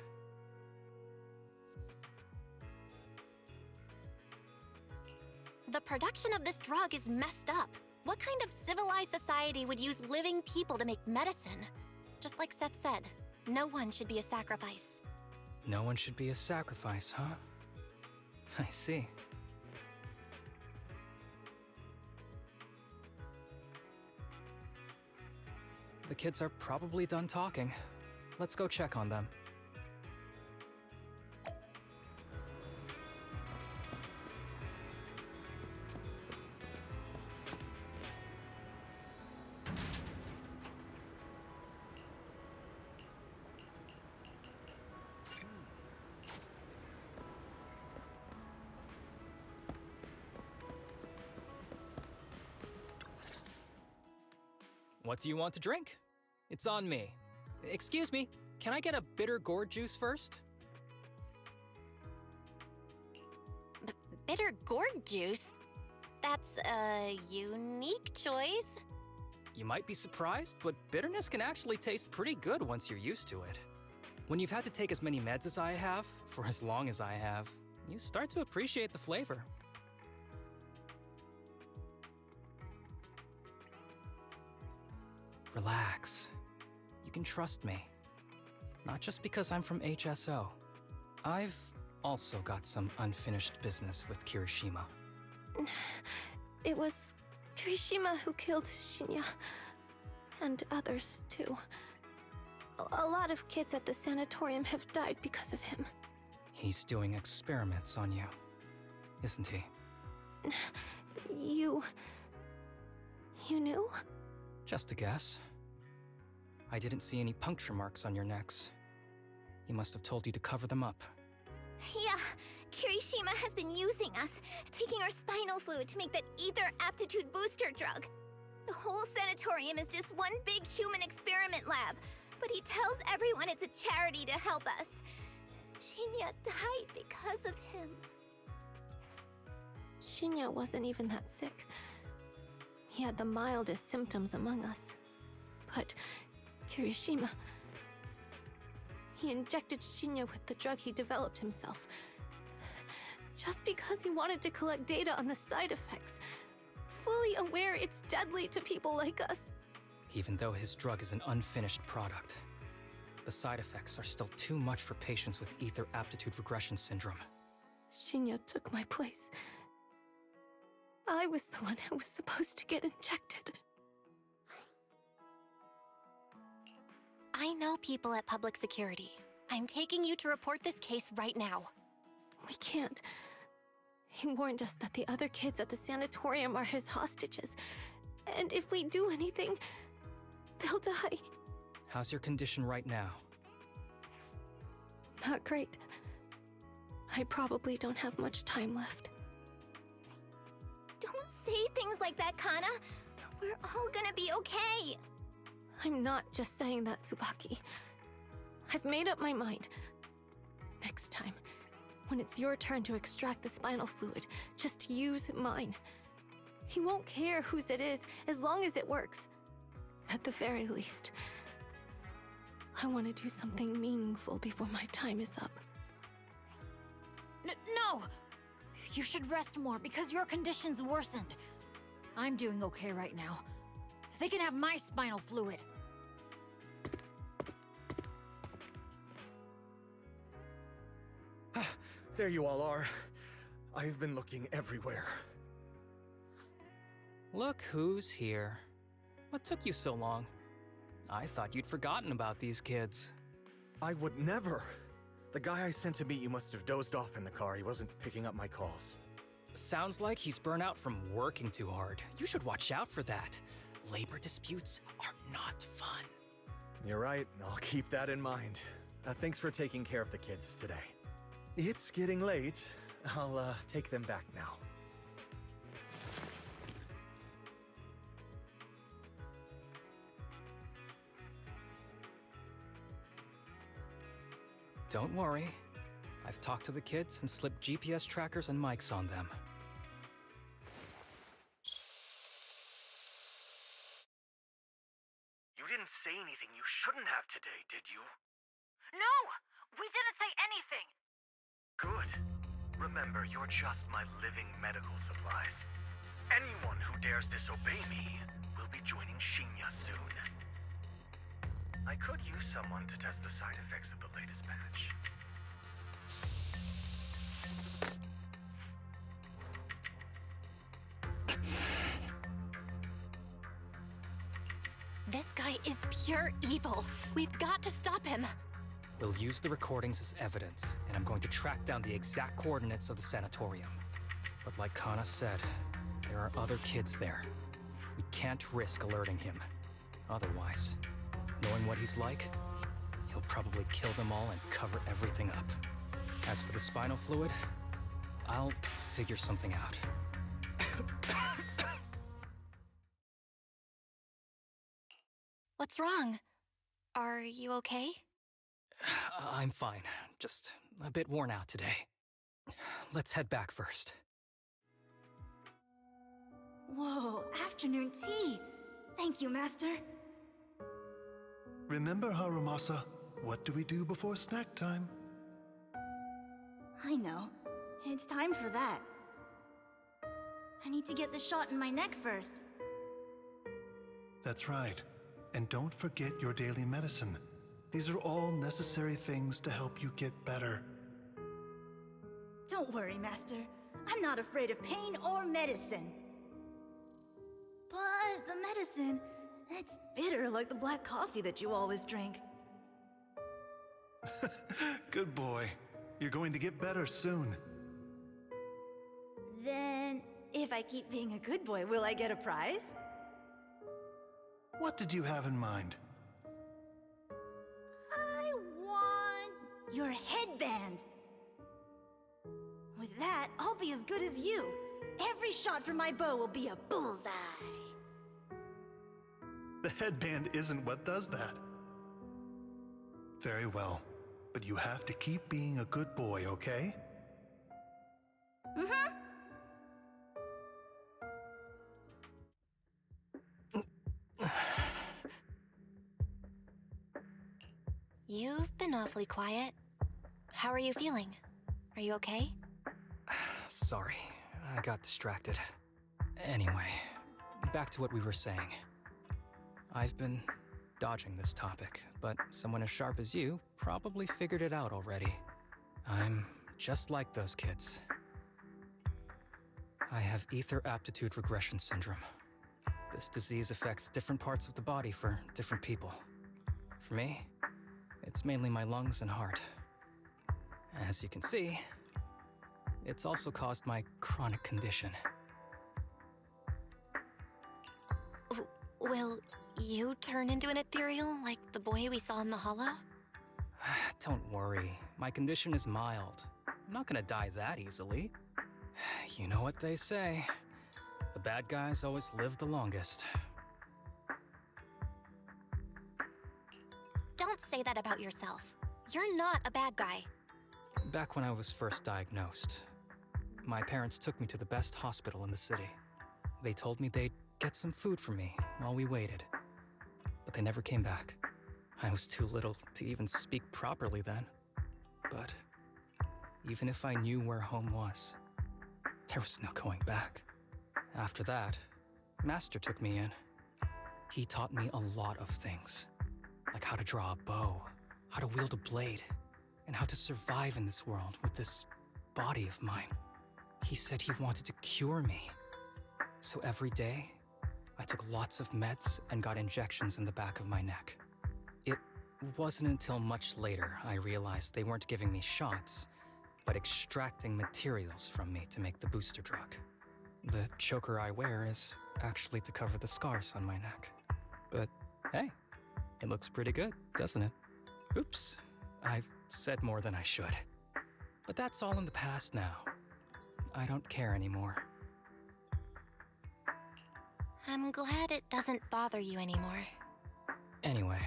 The production of this drug is messed up. What kind of civilized society would use living people to make medicine? Just like Seth said, no one should be a sacrifice. No one should be a sacrifice, huh? I see. The kids are probably done talking. Let's go check on them. What do you want to drink? It's on me. Excuse me, can I get a bitter gourd juice first? Bitter gourd juice? That's a unique choice. You might be surprised, but bitterness can actually taste pretty good once you're used to it. When you've had to take as many meds as I have, for as long as I have, you start to appreciate the flavor. Relax. You can trust me. Not just because I'm from HSO. I've also got some unfinished business with Kirishima. It was Kirishima who killed Shinya. And others, too. A lot of kids at the sanatorium have died because of him. He's doing experiments on you, isn't he? You knew? Just a guess. I didn't see any puncture marks on your necks. He must have told you to cover them up. Yeah, Kirishima has been using us, taking our spinal fluid to make that ether aptitude booster drug. The whole sanatorium is just one big human experiment lab, but he tells everyone it's a charity to help us. Shinya died because of him. Shinya wasn't even that sick. He had the mildest symptoms among us. But Kirishima... He injected Shinya with the drug he developed himself. Just because he wanted to collect data on the side effects, fully aware it's deadly to people like us. Even though his drug is an unfinished product, the side effects are still too much for patients with ether aptitude regression syndrome. Shinya took my place. I was the one who was supposed to get injected. I know people at public security. I'm taking you to report this case right now. We can't. He warned us that the other kids at the sanatorium are his hostages. And if we do anything, they'll die. How's your condition right now? Not great. I probably don't have much time left. Don't say things like that, Kana. We're all gonna be okay. I'm not just saying that, Tsubaki. I've made up my mind. Next time, when it's your turn to extract the spinal fluid, just use mine. He won't care whose it is, as long as it works. At the very least, I want to do something meaningful before my time is up. No! You should rest more because your condition's worsened. I'm doing okay right now. They can have my spinal fluid. There you all are. I've been looking everywhere. Look who's here. What took you so long? I thought you'd forgotten about these kids. I would never. The guy I sent to meet you must have dozed off in the car. He wasn't picking up my calls. Sounds like he's burnt out from working too hard. You should watch out for that. Labor disputes are not fun. You're right. I'll keep that in mind. Thanks for taking care of the kids today. It's getting late. I'll take them back now. Don't worry. I've talked to the kids and slipped GPS trackers and mics on them. You didn't say anything you shouldn't have today, did you? No! We didn't say anything! Good. Remember, you're just my living medical supplies. Anyone who dares disobey me will be joining Shinya soon. I could use someone to test the side effects of the latest batch. This guy is pure evil. We've got to stop him. We'll use the recordings as evidence, and I'm going to track down the exact coordinates of the sanatorium. But like Kana said, there are other kids there. We can't risk alerting him. Otherwise, knowing what he's like, he'll probably kill them all and cover everything up. As for the spinal fluid, I'll figure something out. What's wrong? Are you okay? I'm fine, just a bit worn out today. Let's head back first. Whoa, afternoon tea! Thank you, Master. Remember, Harumasa, what do we do before snack time? I know. It's time for that. I need to get the shot in my neck first. That's right. And don't forget your daily medicine. These are all necessary things to help you get better. Don't worry, Master. I'm not afraid of pain or medicine. But the medicine, it's bitter like the black coffee that you always drink. Good boy. You're going to get better soon. Then, if I keep being a good boy, will I get a prize? What did you have in mind? I want your headband. With that, I'll be as good as you. Every shot from my bow will be a bullseye. The headband isn't what does that. Very well, but you have to keep being a good boy, okay? Mm-hmm. You've been awfully quiet. How are you feeling? Are you okay? Sorry, I got distracted. Anyway, back to what we were saying. I've been dodging this topic, but someone as sharp as you probably figured it out already. I'm just like those kids. I have ether aptitude regression syndrome. This disease affects different parts of the body for different people. For me, it's mainly my lungs and heart. As you can see, it's also caused my chronic condition. Will you turn into an ethereal like the boy we saw in the hollow? Don't worry, my condition is mild. I'm not gonna die that easily. You know what they say. The bad guys always live the longest. Don't say that about yourself. You're not a bad guy. Back when I was first diagnosed, my parents took me to the best hospital in the city. They told me they'd get some food for me while we waited. But they never came back. I was too little to even speak properly then. But even if I knew where home was, there was no going back. After that, Master took me in. He taught me a lot of things, like how to draw a bow, how to wield a blade, and how to survive in this world with this body of mine. He said he wanted to cure me. So every day, I took lots of meds and got injections in the back of my neck. It wasn't until much later I realized they weren't giving me shots, but extracting materials from me to make the booster drug. The choker I wear is actually to cover the scars on my neck. But hey, it looks pretty good, doesn't it? Oops, I've said more than I should. But that's all in the past now. I don't care anymore. I'm glad it doesn't bother you anymore. Anyway,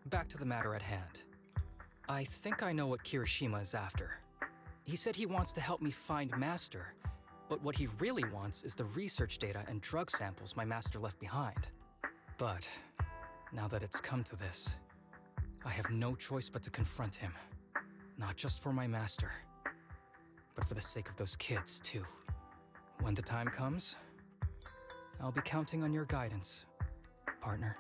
back to the matter at hand. I think I know what Kirishima is after. He said he wants to help me find Master, but what he really wants is the research data and drug samples my master left behind. But now that it's come to this, I have no choice but to confront him. Not just for my master, but for the sake of those kids, too. When the time comes, I'll be counting on your guidance, partner.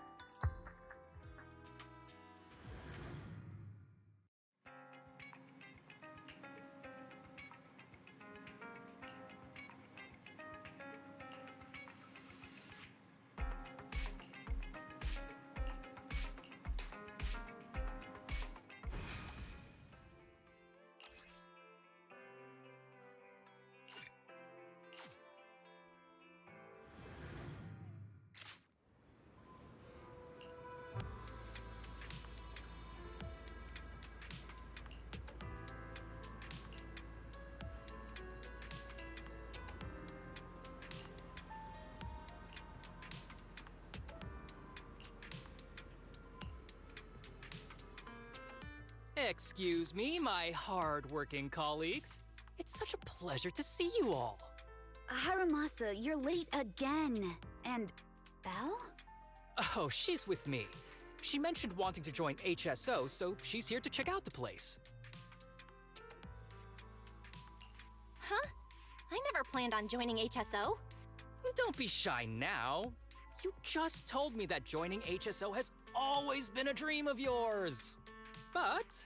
Excuse me, my hard-working colleagues. It's such a pleasure to see you all. Harumasa, you're late again. And Belle? Oh, she's with me. She mentioned wanting to join HSO, so she's here to check out the place. Huh? I never planned on joining HSO. Don't be shy now. You just told me that joining HSO has always been a dream of yours. But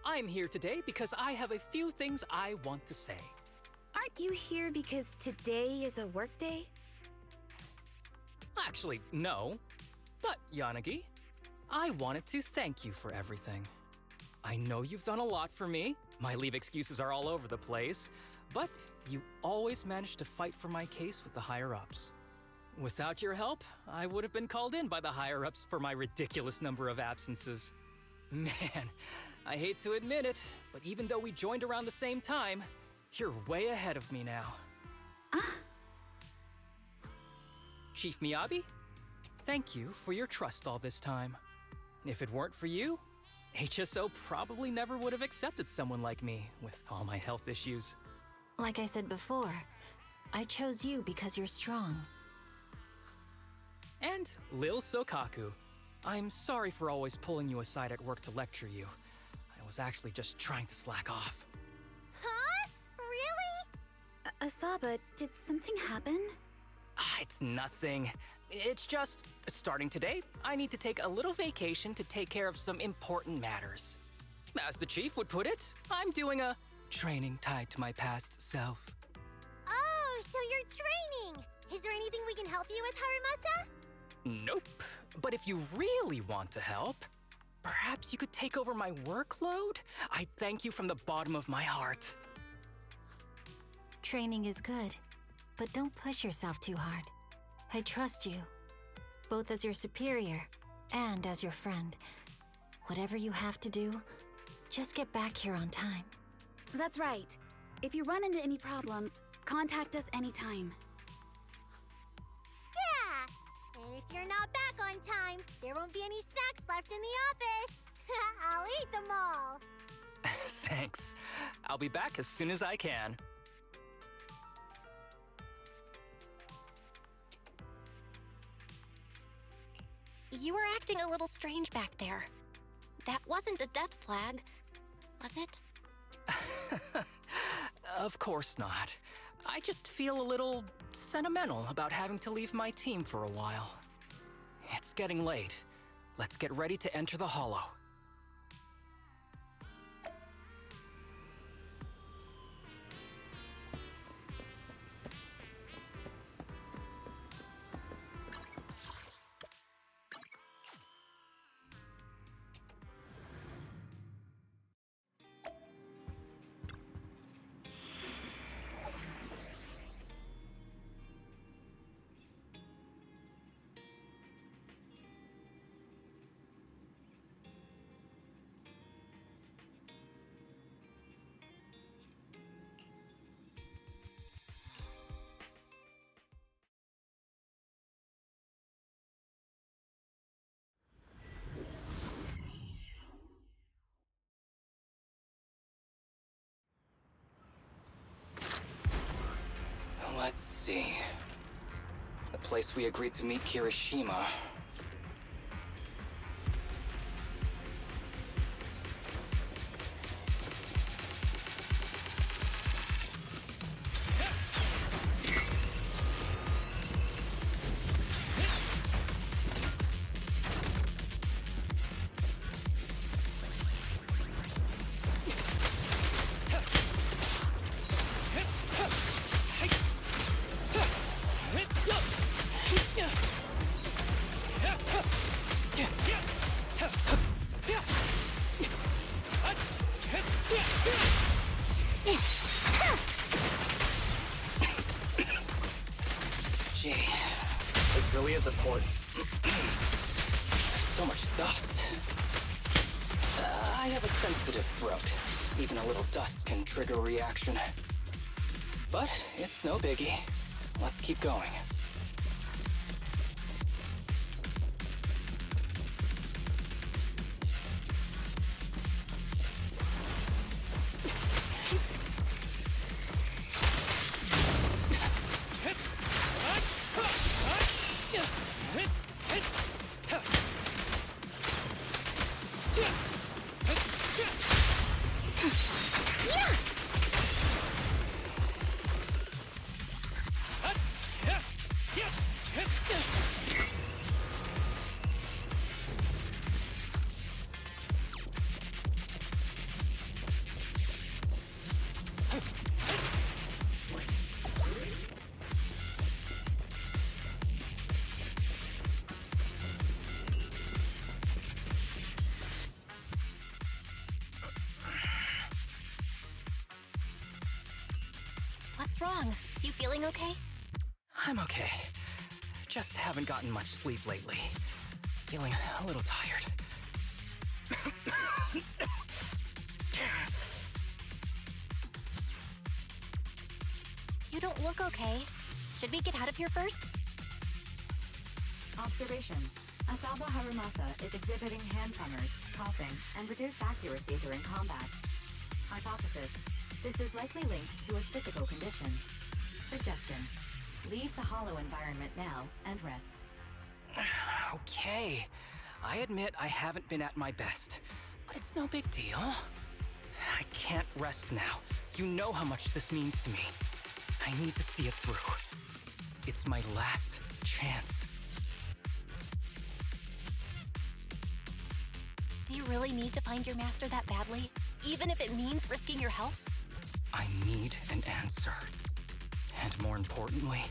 I'm here today because I have a few things I want to say. Aren't you here because today is a work day? Actually, no. But, Yanagi, I wanted to thank you for everything. I know you've done a lot for me. My leave excuses are all over the place. But you always managed to fight for my case with the higher-ups. Without your help, I would have been called in by the higher-ups for my ridiculous number of absences. Man, I hate to admit it, but even though we joined around the same time, you're way ahead of me now. Chief Miyabi, thank you for your trust all this time. If it weren't for you, HSO probably never would have accepted someone like me with all my health issues. Like I said before, I chose you because you're strong. And Lil Sokaku, I'm sorry for always pulling you aside at work to lecture you. I was actually just trying to slack off. Huh? Really? Asaba, did something happen? It's nothing. It's just, starting today, I need to take a little vacation to take care of some important matters. As the chief would put it, I'm doing a training tied to my past self. Oh, so you're training! Is there anything we can help you with, Harumasa? Nope. But if you really want to help, perhaps you could take over my workload? I thank you from the bottom of my heart. Training is good, but don't push yourself too hard. I trust you, both as your superior and as your friend. Whatever you have to do, just get back here on time. That's right. If you run into any problems, contact us anytime. Yeah! And if you're not back on time, there won't be any snacks left in the office. I'll eat them all. Thanks. I'll be back as soon as I can. You were acting a little strange back there. That wasn't a death flag, was it? Of course not. I just feel a little sentimental about having to leave my team for a while. It's getting late. Let's get ready to enter the Hollow. Let's see. The place we agreed to meet Kirishima. Gee, this really is a port. So much dust. I have a sensitive throat. Even a little dust can trigger a reaction. But it's no biggie. Let's keep going. What's wrong? You feeling okay? I'm okay. Just haven't gotten much sleep lately. Feeling a little tired. You don't look okay. Should we get out of here first? Observation. Asaba Harumasa is exhibiting hand tremors, coughing, and reduced accuracy during combat. Hypothesis. This is likely linked to his physical condition. Suggestion. Leave the hollow environment now and rest. Okay. I admit I haven't been at my best, but it's no big deal. I can't rest now. You know how much this means to me. I need to see it through. It's my last chance. Do you really need to find your master that badly? Even if it means risking your health? I need an answer. And more importantly,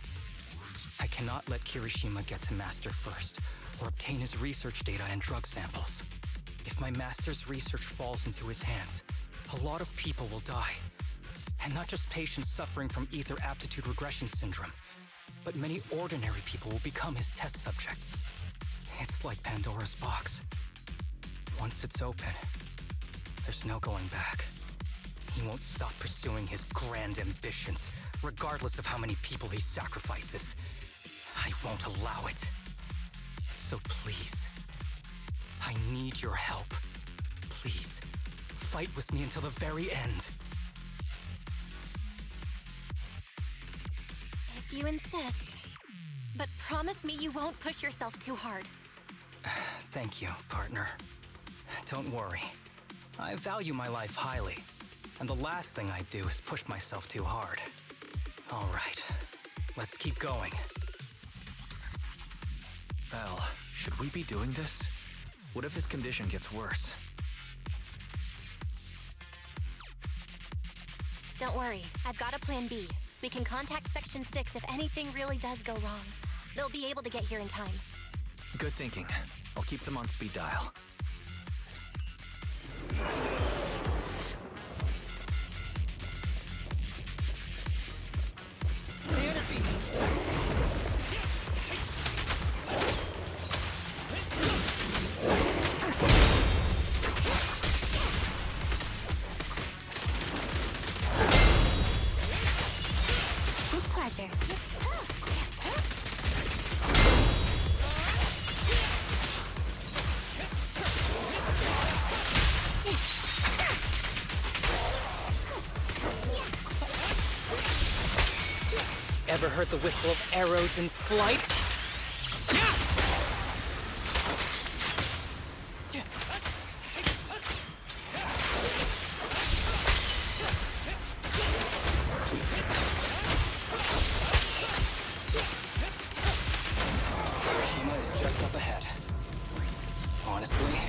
I cannot let Kirishima get to Master first, or obtain his research data and drug samples. If my Master's research falls into his hands, a lot of people will die. And not just patients suffering from ether aptitude regression syndrome, but many ordinary people will become his test subjects. It's like Pandora's box. Once it's open, there's no going back. He won't stop pursuing his grand ambitions, regardless of how many people he sacrifices. I won't allow it. So please, I need your help. Please, fight with me until the very end. If you insist. But promise me you won't push yourself too hard. Thank you, partner. Don't worry. I value my life highly, and the last thing I do is push myself too hard. All right, let's keep going. Al, should we be doing this? What if his condition gets worse? Don't worry, I've got a plan B. We can contact Section 6 if anything really does go wrong. They'll be able to get here in time. Good thinking. I'll keep them on speed dial. With pleasure. Ever heard the whistle of arrows in flight? Kirishima is just up ahead. Honestly,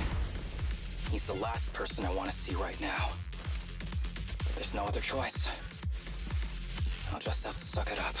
he's the last person I want to see right now. But there's no other choice. I'll just have to suck it up.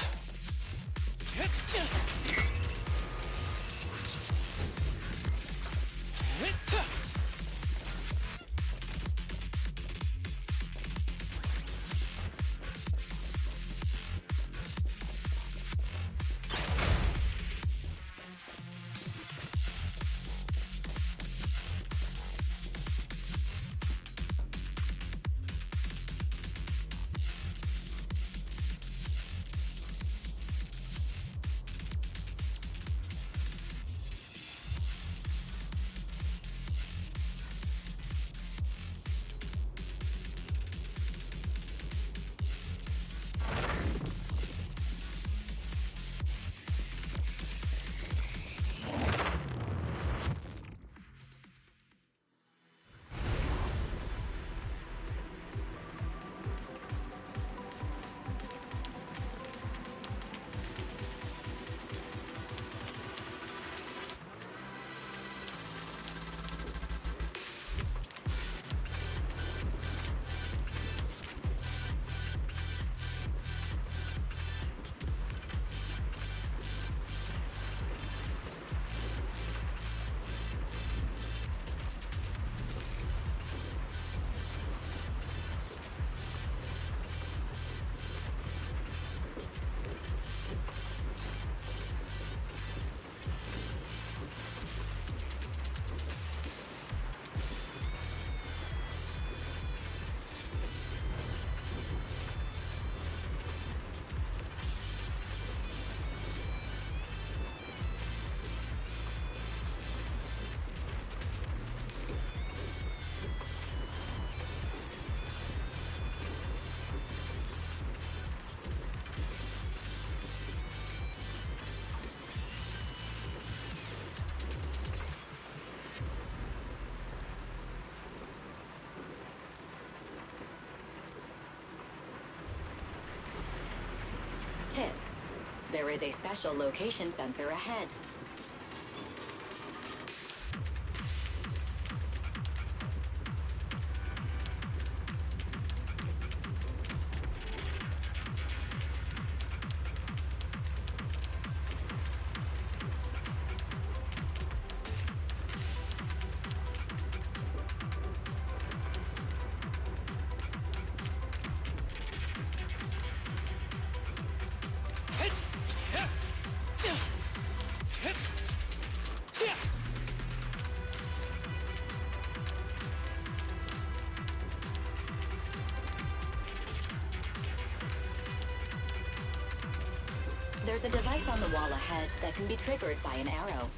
tip. There is a special location sensor ahead. There's a device on the wall ahead that can be triggered by an arrow.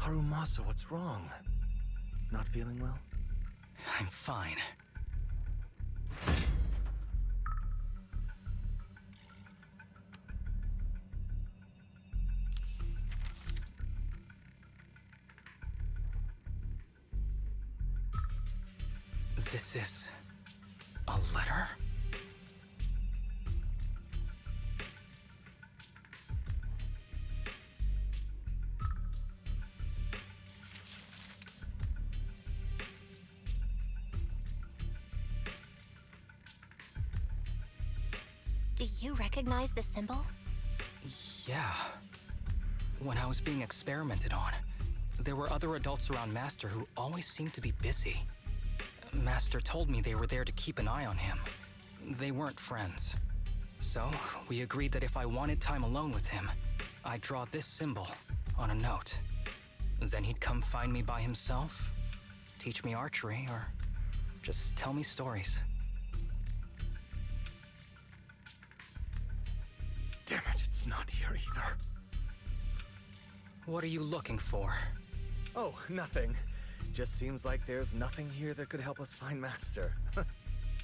Harumasa, what's wrong? Not feeling well? I'm fine. This is a letter? Do you recognize the symbol? Yeah. When I was being experimented on, there were other adults around Master who always seemed to be busy. Master told me they were there to keep an eye on him. They weren't friends. So, we agreed that if I wanted time alone with him, I'd draw this symbol on a note. Then he'd come find me by himself, teach me archery, or just tell me stories. Damn it, it's not here either. What are you looking for? Oh, nothing. Just seems like there's nothing here that could help us find Master.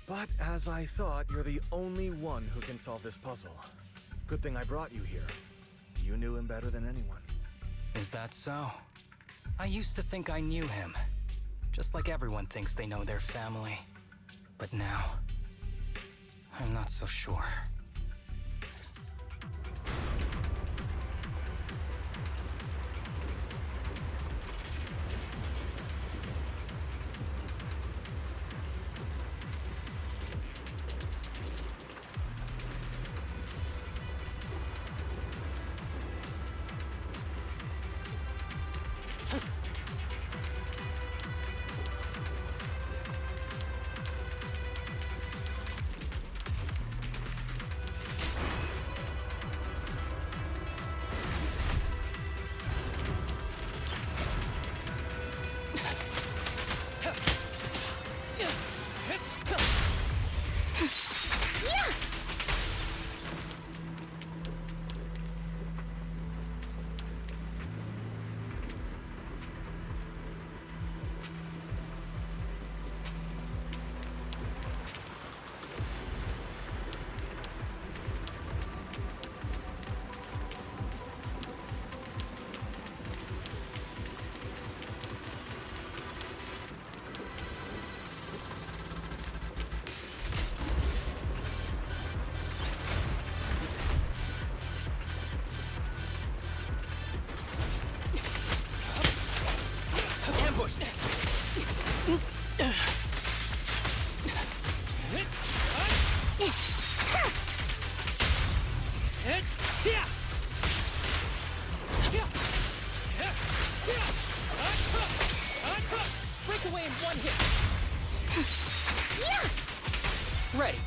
But as I thought, you're the only one who can solve this puzzle. Good thing I brought you here. You knew him better than anyone. Is that so? I used to think I knew him. Just like everyone thinks they know their family. But now, I'm not so sure. Breakaway in one hit. Ready.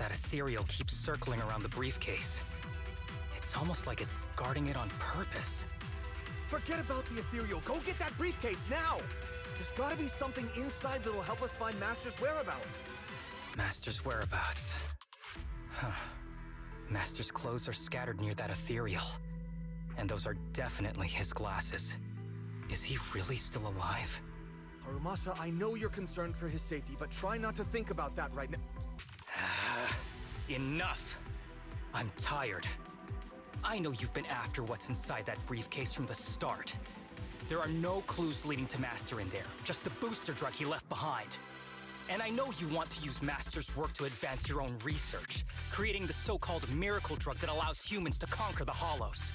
That ethereal keeps circling around the briefcase. It's almost like it's guarding it on purpose. Forget about the ethereal. Go get that briefcase now! There's gotta be something inside that'll help us find Master's whereabouts. Master's whereabouts. Huh. Master's clothes are scattered near that ethereal. And those are definitely his glasses. Is he really still alive? Harumasa, I know you're concerned for his safety, but try not to think about that right now. Enough! I'm tired. I know you've been after what's inside that briefcase from the start. There are no clues leading to Master in there, just the booster drug he left behind. And I know you want to use Master's work to advance your own research, creating the so-called miracle drug that allows humans to conquer the Hollows.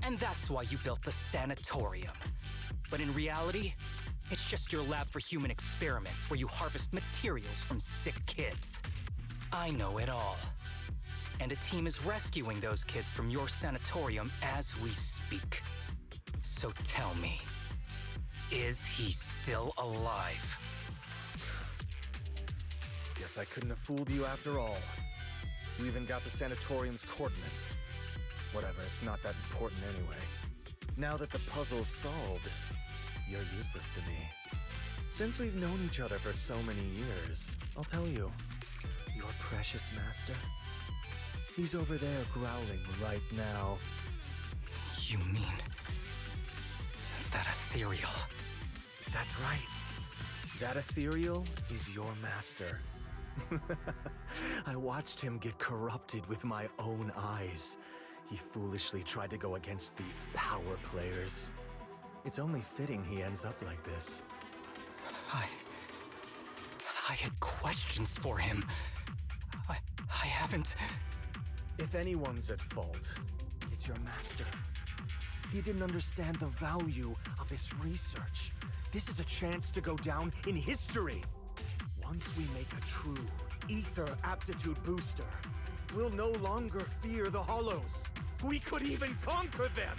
And that's why you built the sanatorium. But in reality, it's just your lab for human experiments where you harvest materials from sick kids. I know it all. And a team is rescuing those kids from your sanatorium as we speak. So tell me, is he still alive? Guess I couldn't have fooled you after all. You even got the sanatorium's coordinates. Whatever, it's not that important anyway. Now that the puzzle's solved, you're useless to me. Since we've known each other for so many years, I'll tell you, your precious master, he's over there growling right now. You mean that ethereal? That's right. That ethereal is your master. I watched him get corrupted with my own eyes. He foolishly tried to go against the power players. It's only fitting he ends up like this. I had questions for him. I haven't... If anyone's at fault, it's your master. He didn't understand the value of this research. This is a chance to go down in history. Once we make a true ether aptitude booster, we'll no longer fear the Hollows. We could even conquer them.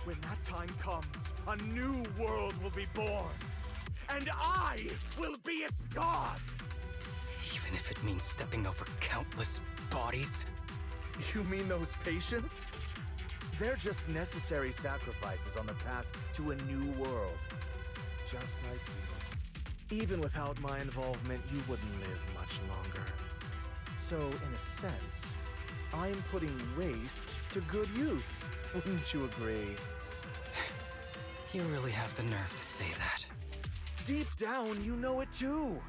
When that time comes, a new world will be born. And I will be its god! Even if it means stepping over countless bodies? You mean those patients? They're just necessary sacrifices on the path to a new world. Just like you. Even without my involvement, you wouldn't live much longer. So, in a sense, I'm putting waste to good use. Wouldn't you agree? You really have the nerve to say that. Deep down, you know it too.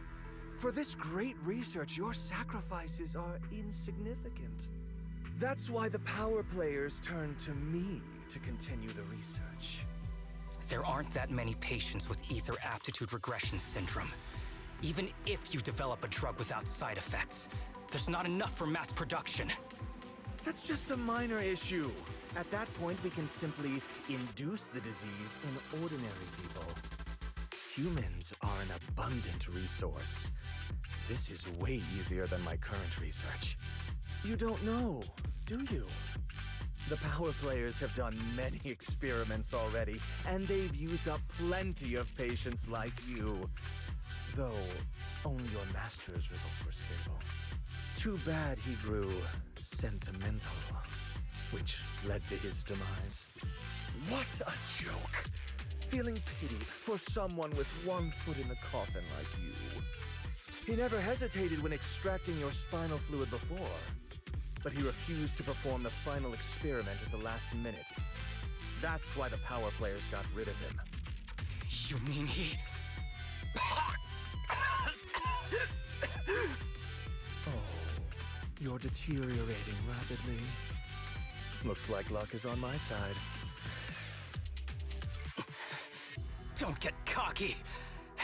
For this great research, your sacrifices are insignificant. That's why the power players turn to me to continue the research. There aren't that many patients with ether aptitude regression syndrome. Even if you develop a drug without side effects, there's not enough for mass production. That's just a minor issue. At that point, we can simply induce the disease in ordinary people. Humans are an abundant resource. This is way easier than my current research. You don't know, do you? The power players have done many experiments already, and they've used up plenty of patients like you. Though, only your master's results were stable. Too bad he grew sentimental, which led to his demise. What a joke! Feeling pity for someone with one foot in the coffin like you. He never hesitated when extracting your spinal fluid before, but he refused to perform the final experiment at the last minute. That's why the power players got rid of him. You mean he... Oh, you're deteriorating rapidly. Looks like luck is on my side. Don't get cocky.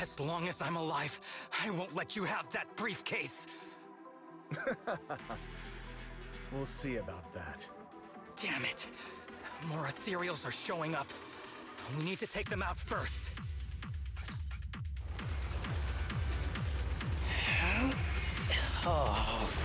As long as I'm alive, I won't let you have that briefcase. We'll see about that. Damn it. More ethereals are showing up. We need to take them out first. Oh.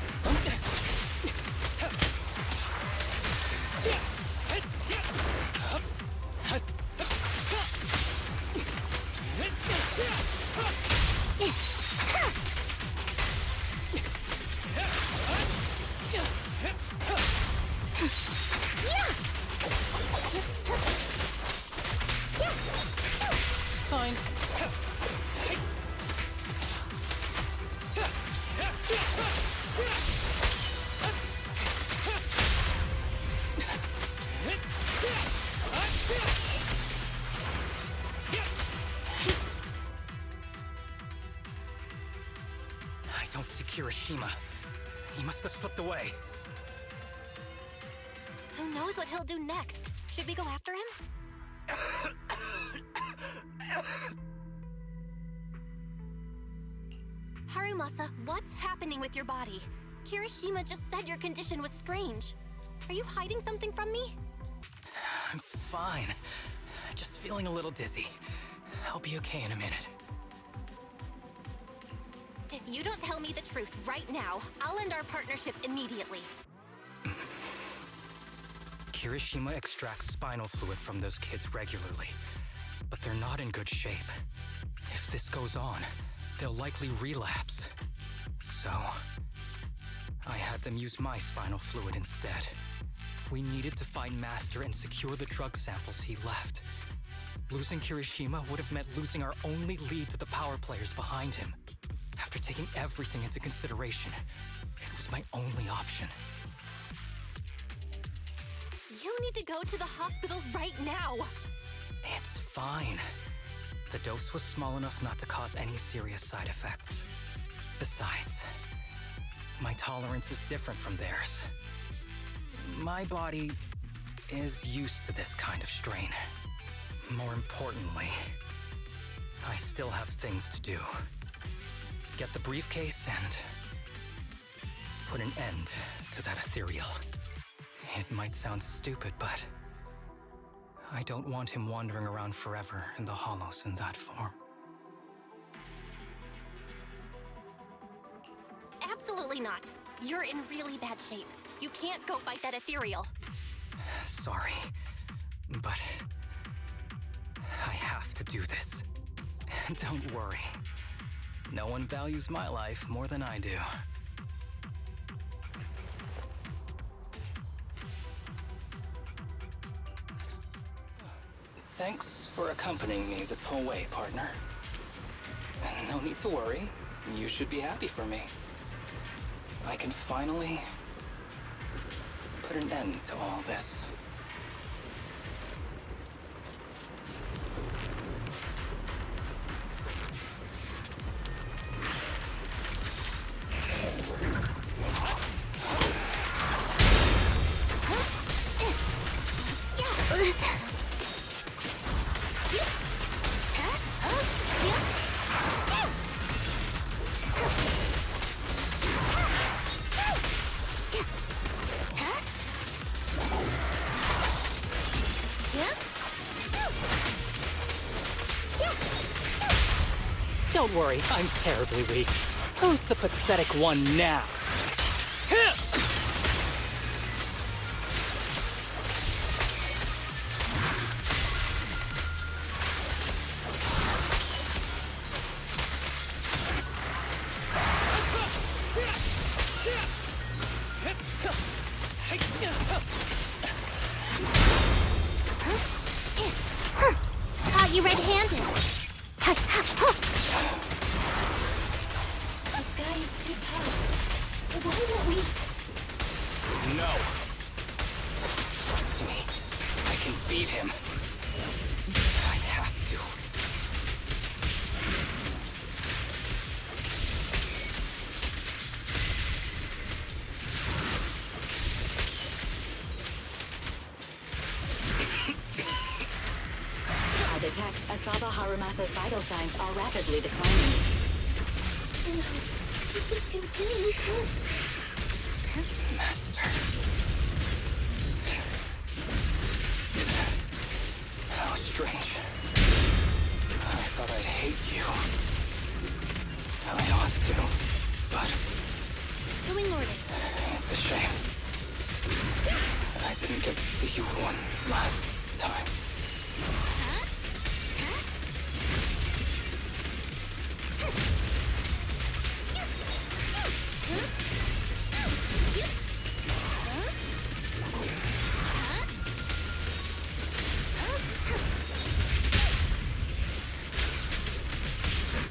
Kirishima. He must have slipped away. Who knows what he'll do next? Should we go after him? Harumasa, what's happening with your body? Kirishima just said your condition was strange. Are you hiding something from me? I'm fine. Just feeling a little dizzy. I'll be okay in a minute. If you don't tell me the truth right now, I'll end our partnership immediately. Kirishima extracts spinal fluid from those kids regularly, but they're not in good shape. If this goes on, they'll likely relapse. So, I had them use my spinal fluid instead. We needed to find Master and secure the drug samples he left. Losing Kirishima would have meant losing our only lead to the power players behind him. After taking everything into consideration, it was my only option. You need to go to the hospital right now! It's fine. The dose was small enough not to cause any serious side effects. Besides, my tolerance is different from theirs. My body is used to this kind of strain. More importantly, I still have things to do. Get the briefcase and put an end to that ethereal. It might sound stupid, but I don't want him wandering around forever in the hollows in that form. Absolutely not. You're in really bad shape. You can't go fight that ethereal. Sorry, but I have to do this. Don't worry. No one values my life more than I do. Thanks for accompanying me this whole way, partner. No need to worry. You should be happy for me. I can finally put an end to all this. Don't worry, I'm terribly weak. Who's the pathetic one now? Caught you red-handed. This guy is too tough. Why don't we... No. Trust me. I can beat him. I have to. I detect Asaba Harumasa's vital signs are rapidly declining. No, if this continues, Master. How strange. I thought I'd hate you. I ought to, but... Doing order. It's a shame. I didn't get to see you one last time.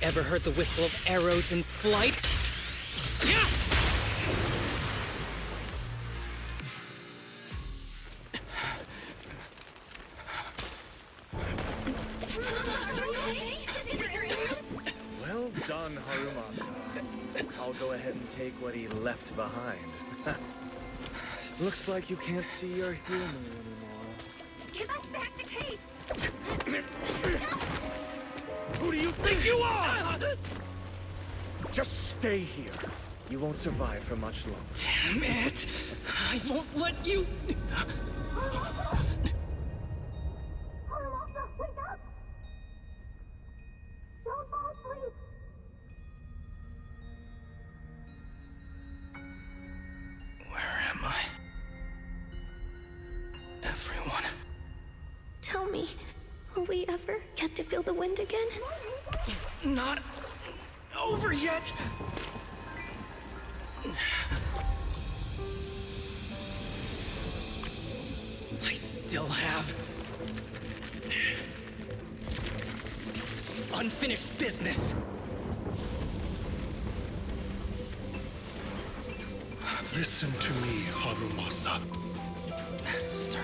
Ever heard the whistle of arrows in flight? Yeah! Well, done, Harumasa. I'll go ahead and take what he left behind. Looks like you can't see your human anymore. Give us back the case! Who do you think you are? Just stay here. You won't survive for much longer. Damn it! I won't let you... Harumasa, wake up! Don't fall asleep! Where am I? Everyone. Tell me, will we ever get to feel the wind again? It's not over yet! I still have unfinished business. Listen to me, Harumasa. Master.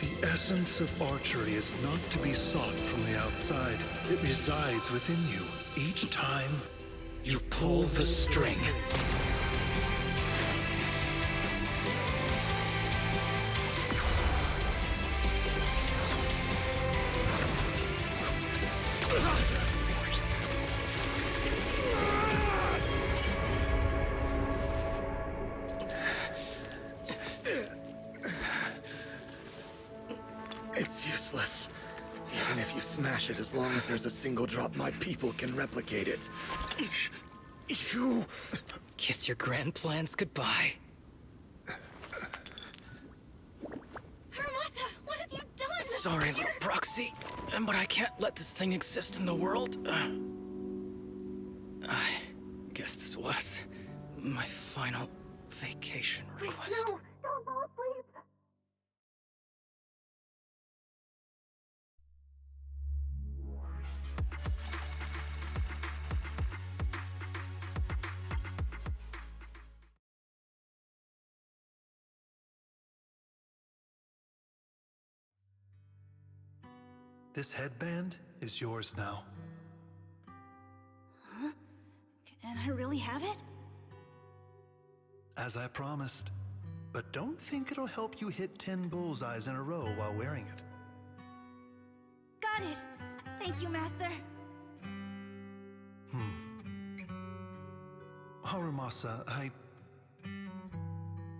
The essence of archery is not to be sought from the outside. It resides within you. Each time you pull the string. It's useless. Even if you smash it, as long as there's a single drop, my people can replicate it. You... Kiss your grand plans goodbye. Harumasa, what have you done? Sorry, little proxy, but I can't let this thing exist in the world. I guess this was my final vacation request. No, don't fall asleep! This headband is yours now. Huh? Can I really have it? As I promised. But don't think it'll help you hit 10 bullseyes in a row while wearing it. Got it! Thank you, Master. Harumasa,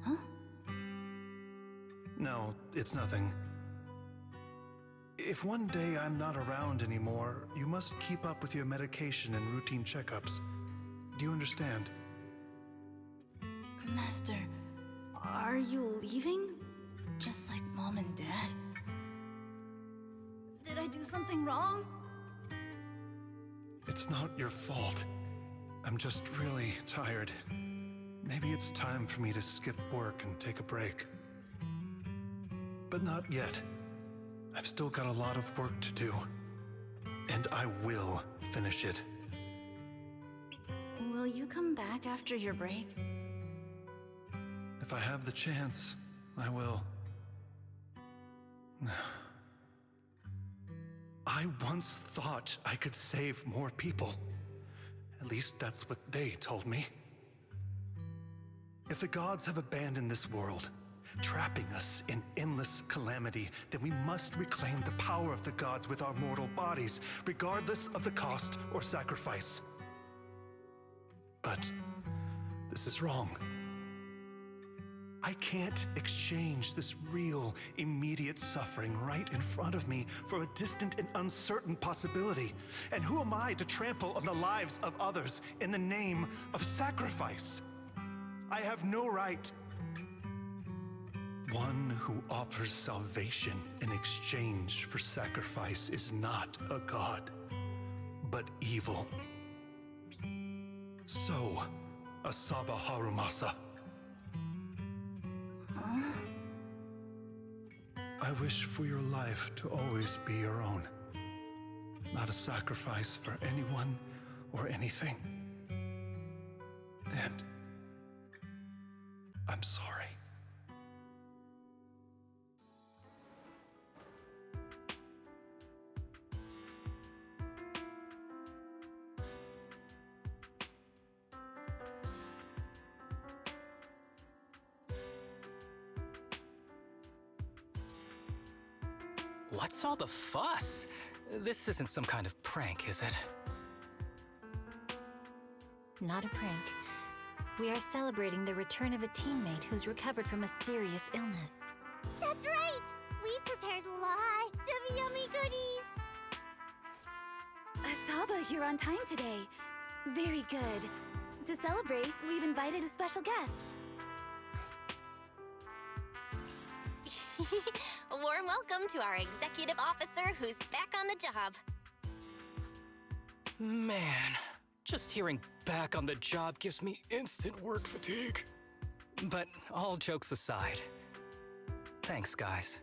Huh? No, it's nothing. If one day I'm not around anymore, you must keep up with your medication and routine checkups. Do you understand? Master, are you leaving? Just like Mom and Dad? Did I do something wrong? It's not your fault. I'm just really tired. Maybe it's time for me to skip work and take a break. But not yet. I've still got a lot of work to do. And I will finish it. Will you come back after your break? If I have the chance, I will. I once thought I could save more people. At least that's what they told me. If the gods have abandoned this world, trapping us in endless calamity, then we must reclaim the power of the gods with our mortal bodies, regardless of the cost or sacrifice. But this is wrong. I can't exchange this real, immediate suffering right in front of me for a distant and uncertain possibility. And who am I to trample on the lives of others in the name of sacrifice? I have no right. One who offers salvation in exchange for sacrifice is not a god, but evil. So, Asaba Harumasa. I wish for your life to always be your own. Not a sacrifice for anyone or anything. And I'm sorry. What's all the fuss? This isn't some kind of prank, is it? Not a prank. We are celebrating the return of a teammate who's recovered from a serious illness. That's right! We've prepared lots of yummy goodies! Asaba, you're on time today. Very good. To celebrate, we've invited a special guest. A warm welcome to our executive officer who's back on the job. Man, just hearing back on the job gives me instant work fatigue. But all jokes aside, thanks, guys.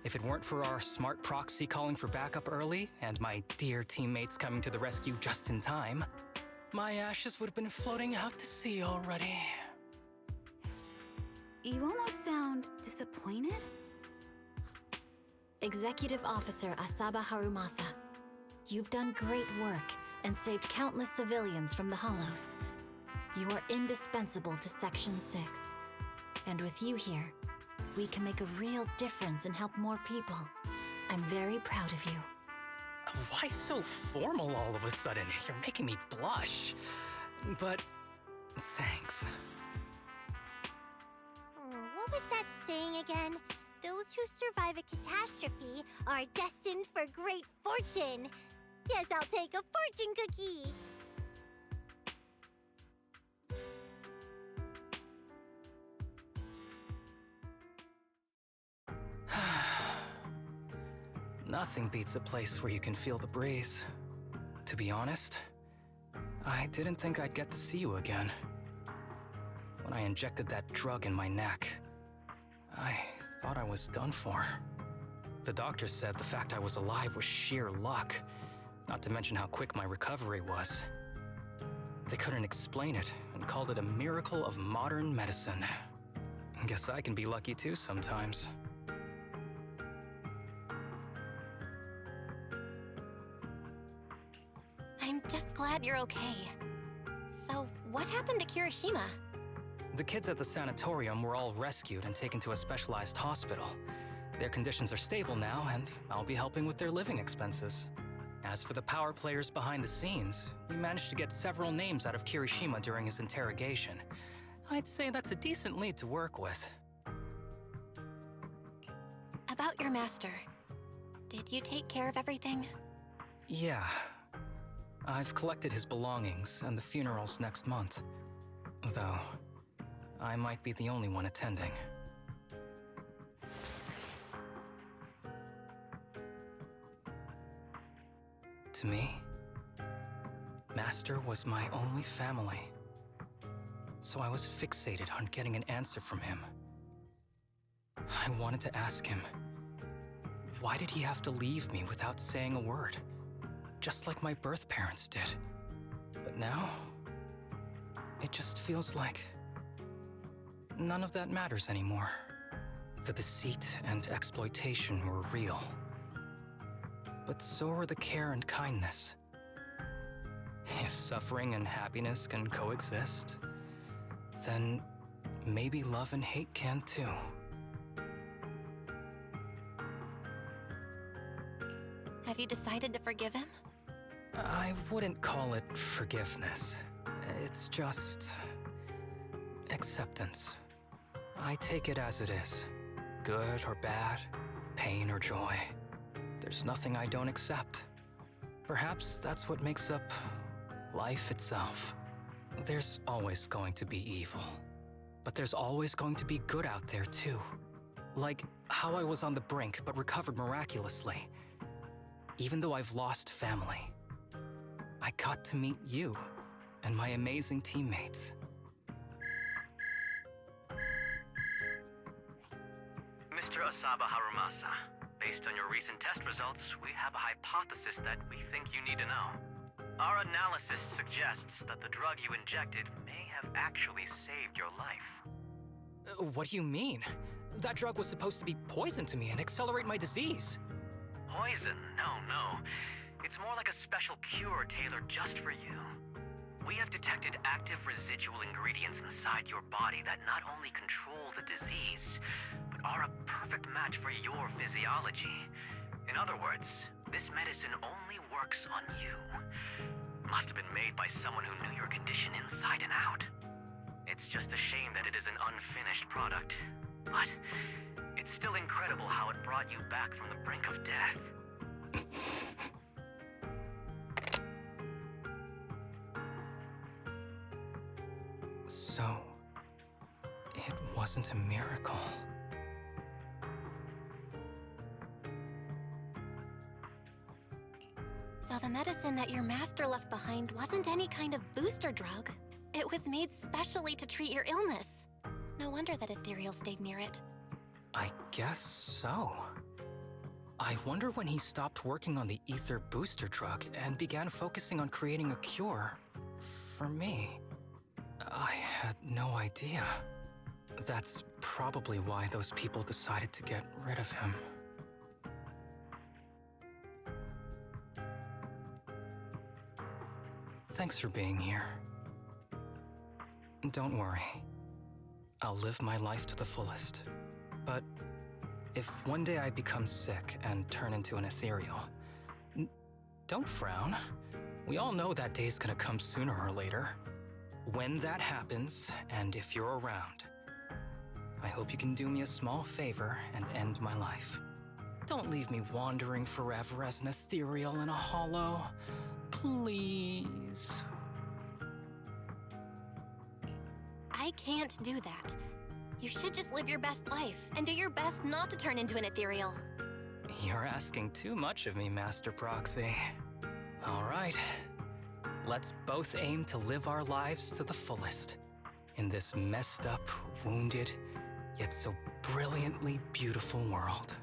If it weren't for our smart proxy calling for backup early and my dear teammates coming to the rescue just in time, my ashes would have been floating out to sea already. You almost sound disappointed? Executive Officer Asaba Harumasa, you've done great work and saved countless civilians from the Hollows. You are indispensable to Section 6. And with you here, we can make a real difference and help more people. I'm very proud of you. Why so formal all of a sudden? You're making me blush. But thanks. What was that saying again? Those who survive a catastrophe are destined for great fortune. Guess I'll take a fortune cookie. Nothing beats a place where you can feel the breeze. To be honest, I didn't think I'd get to see you again. When I injected that drug in my neck, I thought I was done for. The doctor said the fact I was alive was sheer luck, not to mention how quick my recovery was. They couldn't explain it and called it a miracle of modern medicine. Guess I can be lucky too sometimes. I'm just glad you're okay. So, what happened to Kirishima? The kids at the sanatorium were all rescued and taken to a specialized hospital. Their conditions are stable now, and I'll be helping with their living expenses. As for the power players behind the scenes, we managed to get several names out of Kirishima during his interrogation. I'd say that's a decent lead to work with. About your master. Did you take care of everything? Yeah. I've collected his belongings, and the funeral's next month. Though, I might be the only one attending. To me, Master was my only family. So I was fixated on getting an answer from him. I wanted to ask him, why did he have to leave me without saying a word? Just like my birth parents did. But now, it just feels like none of that matters anymore. The deceit and exploitation were real. But so are the care and kindness. If suffering and happiness can coexist, then maybe love and hate can too. Have you decided to forgive him? I wouldn't call it forgiveness. It's just acceptance. I take it as it is. Good or bad, pain or joy. There's nothing I don't accept. Perhaps that's what makes up life itself. There's always going to be evil. But there's always going to be good out there too. Like how I was on the brink but recovered miraculously. Even though I've lost family, I got to meet you and my amazing teammates. Mr. Asaba Harumasa, based on your recent test results, we have a hypothesis that we think you need to know. Our analysis suggests that the drug you injected may have actually saved your life. What do you mean? That drug was supposed to be poison to me and accelerate my disease. Poison? No. It's more like a special cure tailored just for you. We have detected active residual ingredients inside your body that not only control the disease, but are a perfect match for your physiology. In other words, this medicine only works on you. Must have been made by someone who knew your condition inside and out. It's just a shame that it is an unfinished product. But it's still incredible how it brought you back from the brink of death. So, it wasn't a miracle. So the medicine that your master left behind wasn't any kind of booster drug. It was made specially to treat your illness. No wonder that Ethereal stayed near it. I guess so. I wonder when he stopped working on the ether booster drug and began focusing on creating a cure for me. I had no idea. That's probably why those people decided to get rid of him. Thanks for being here. Don't worry. I'll live my life to the fullest. But if one day I become sick and turn into an ethereal, don't frown. We all know that day's gonna come sooner or later. When that happens, and if you're around, I hope you can do me a small favor and end my life. Don't leave me wandering forever as an ethereal in a hollow. Please. I can't do that. You should just live your best life and do your best not to turn into an ethereal. You're asking too much of me, Master Proxy. All right. Let's both aim to live our lives to the fullest in this messed up, wounded, yet so brilliantly beautiful world.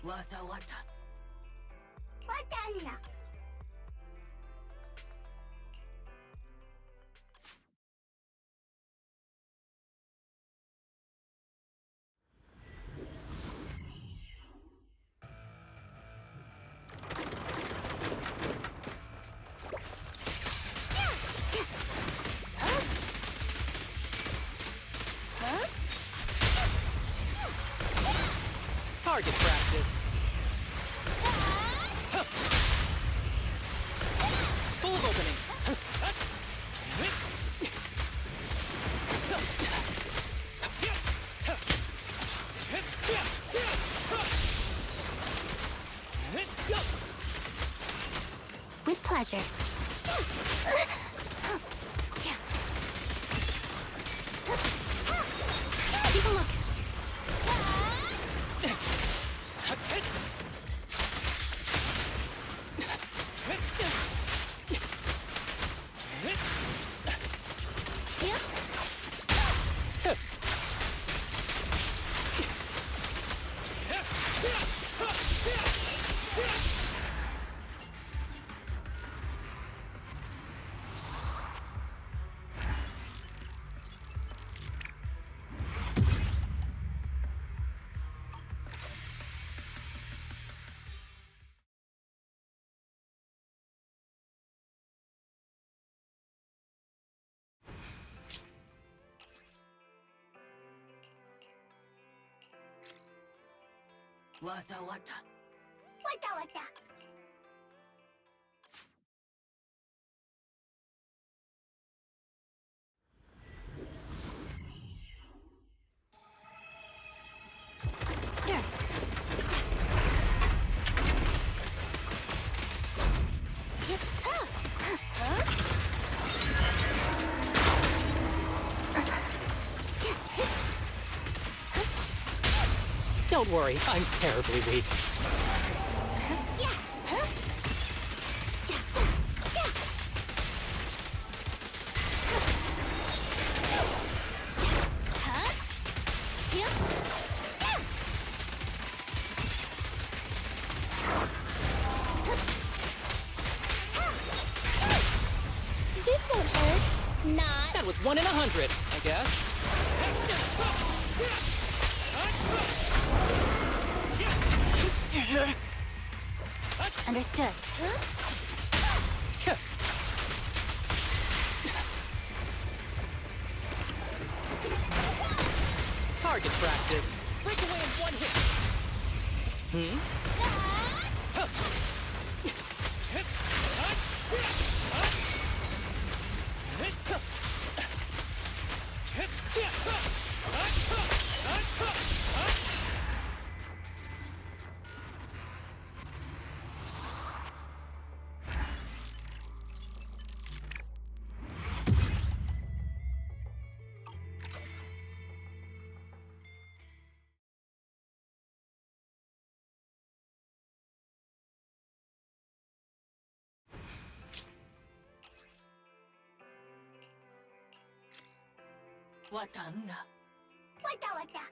Wata wata. Watanna. Target practice. Full of opening. With pleasure. Take a look. Wata wata. Wata wata. Sure. Don't worry, I'm terribly weak. This won't hurt. Not. That was 1 in 100, I guess. Understood. Target practice. Break away in 1 hit. Watanna. Wata wata.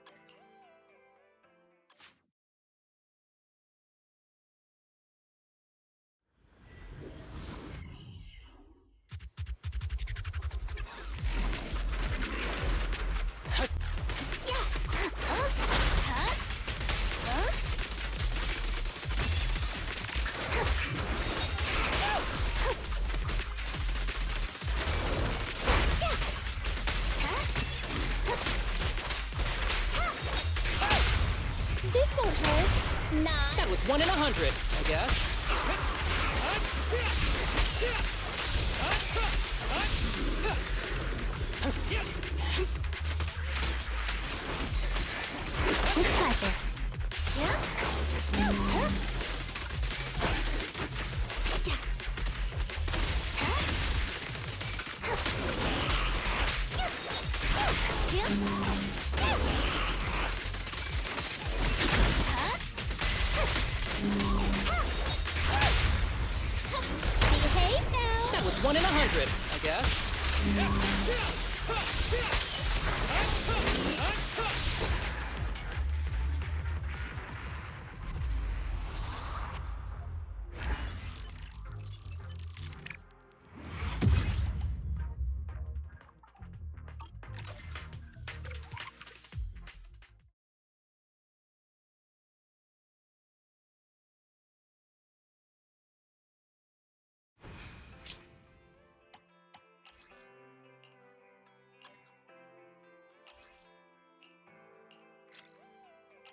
This won't hurt. Not. That was 1 in 100, I guess. With pleasure. Behave now. That was 1 in 100, I guess.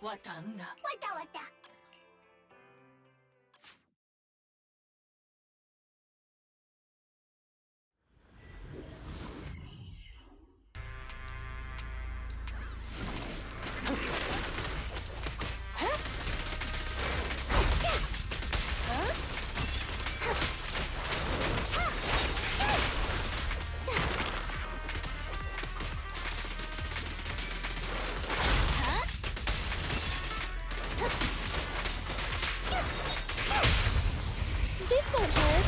Wata wata. This won't hurt.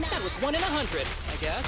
That was 1 in 100, I guess.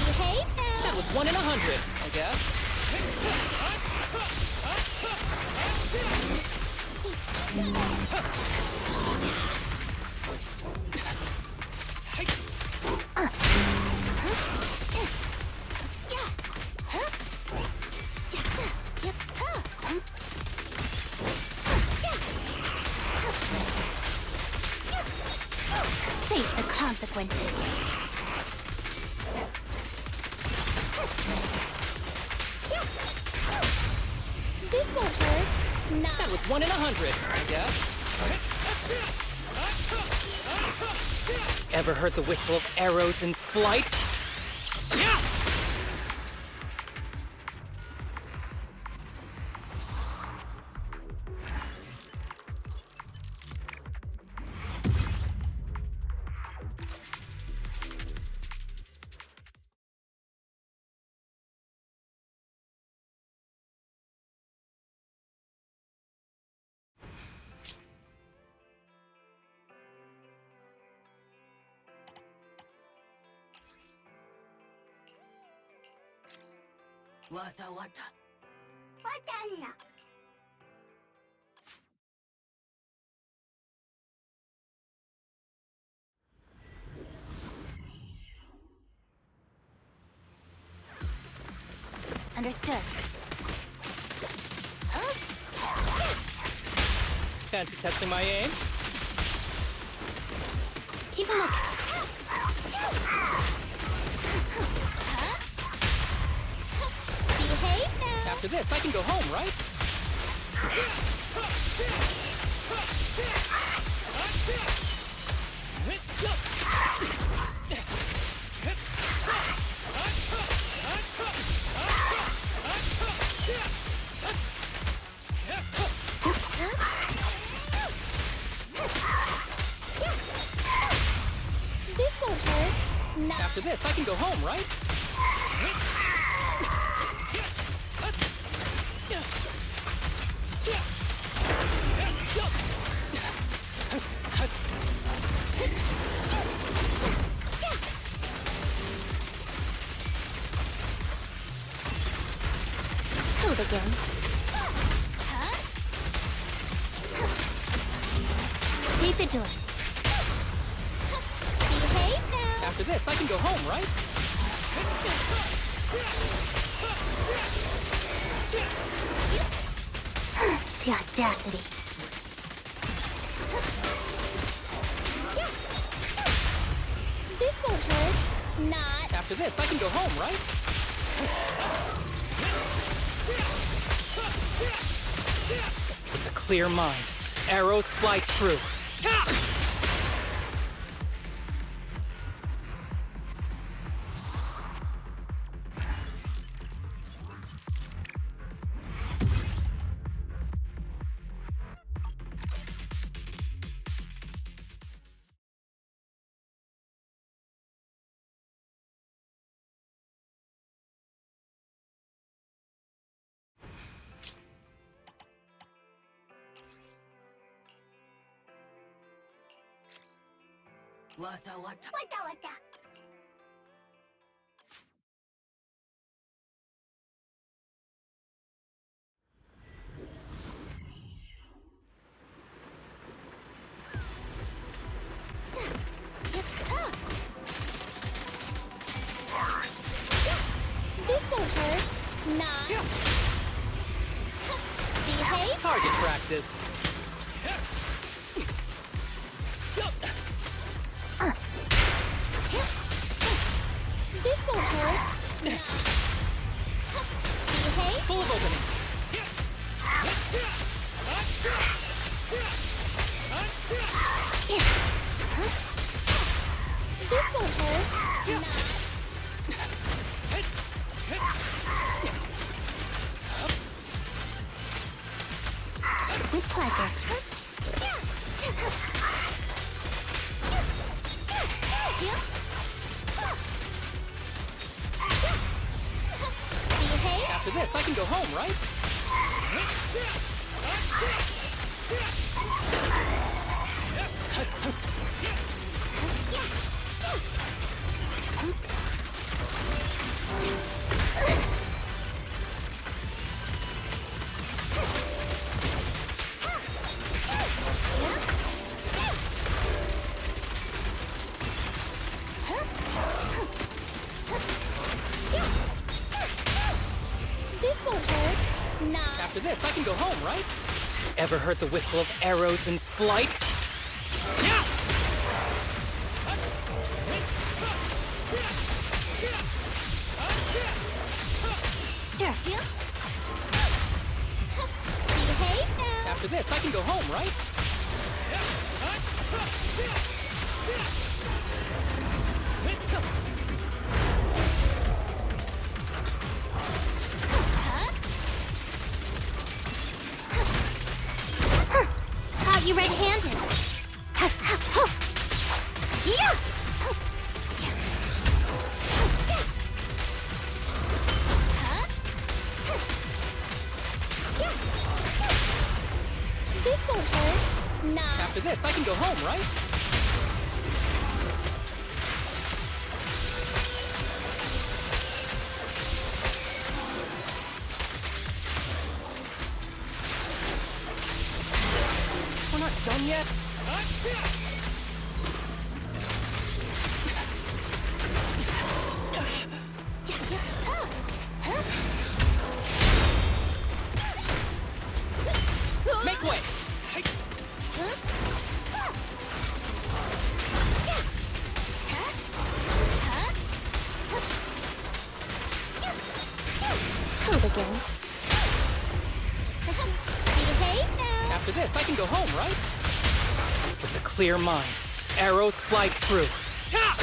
Behave now. That was 1 in 100, I guess. Face the consequences. This won't hurt. Nah. That was 1 in 100, I guess. Ever heard the whistle of arrows in flight? Yeah! Wata wata. Wata. Understood. Fancy testing my aim? Keep a look. Behave now. After this, I can go home, right? This won't hurt. Nah. After this, I can go home, right? Hold again. Stay vigilant. Behave now. After this, I can go home, right? The audacity. This won't hurt. Not. After this, I can go home, right? With a clear mind, arrows fly true. Wata wata. This won't hurt. Nah. Behave. Target practice. This won't hurt. Nah. Behave. Full of opening. This won't hurt. Nah. With pleasure. Behave. After this, I can go home, right? This won't hurt. Nah. After this, I can go home, right? Ever heard the whistle of arrows in flight? Yeah! Sure. Behave now. After this, I can go home, right? Caught you red-handed. Yeah. This won't hurt. Nah. After this, I can go home, right? We're not done yet? Make way! Who begins? Behave now. After this, I can go home, right? With a clear mind, arrows fly through. Ha!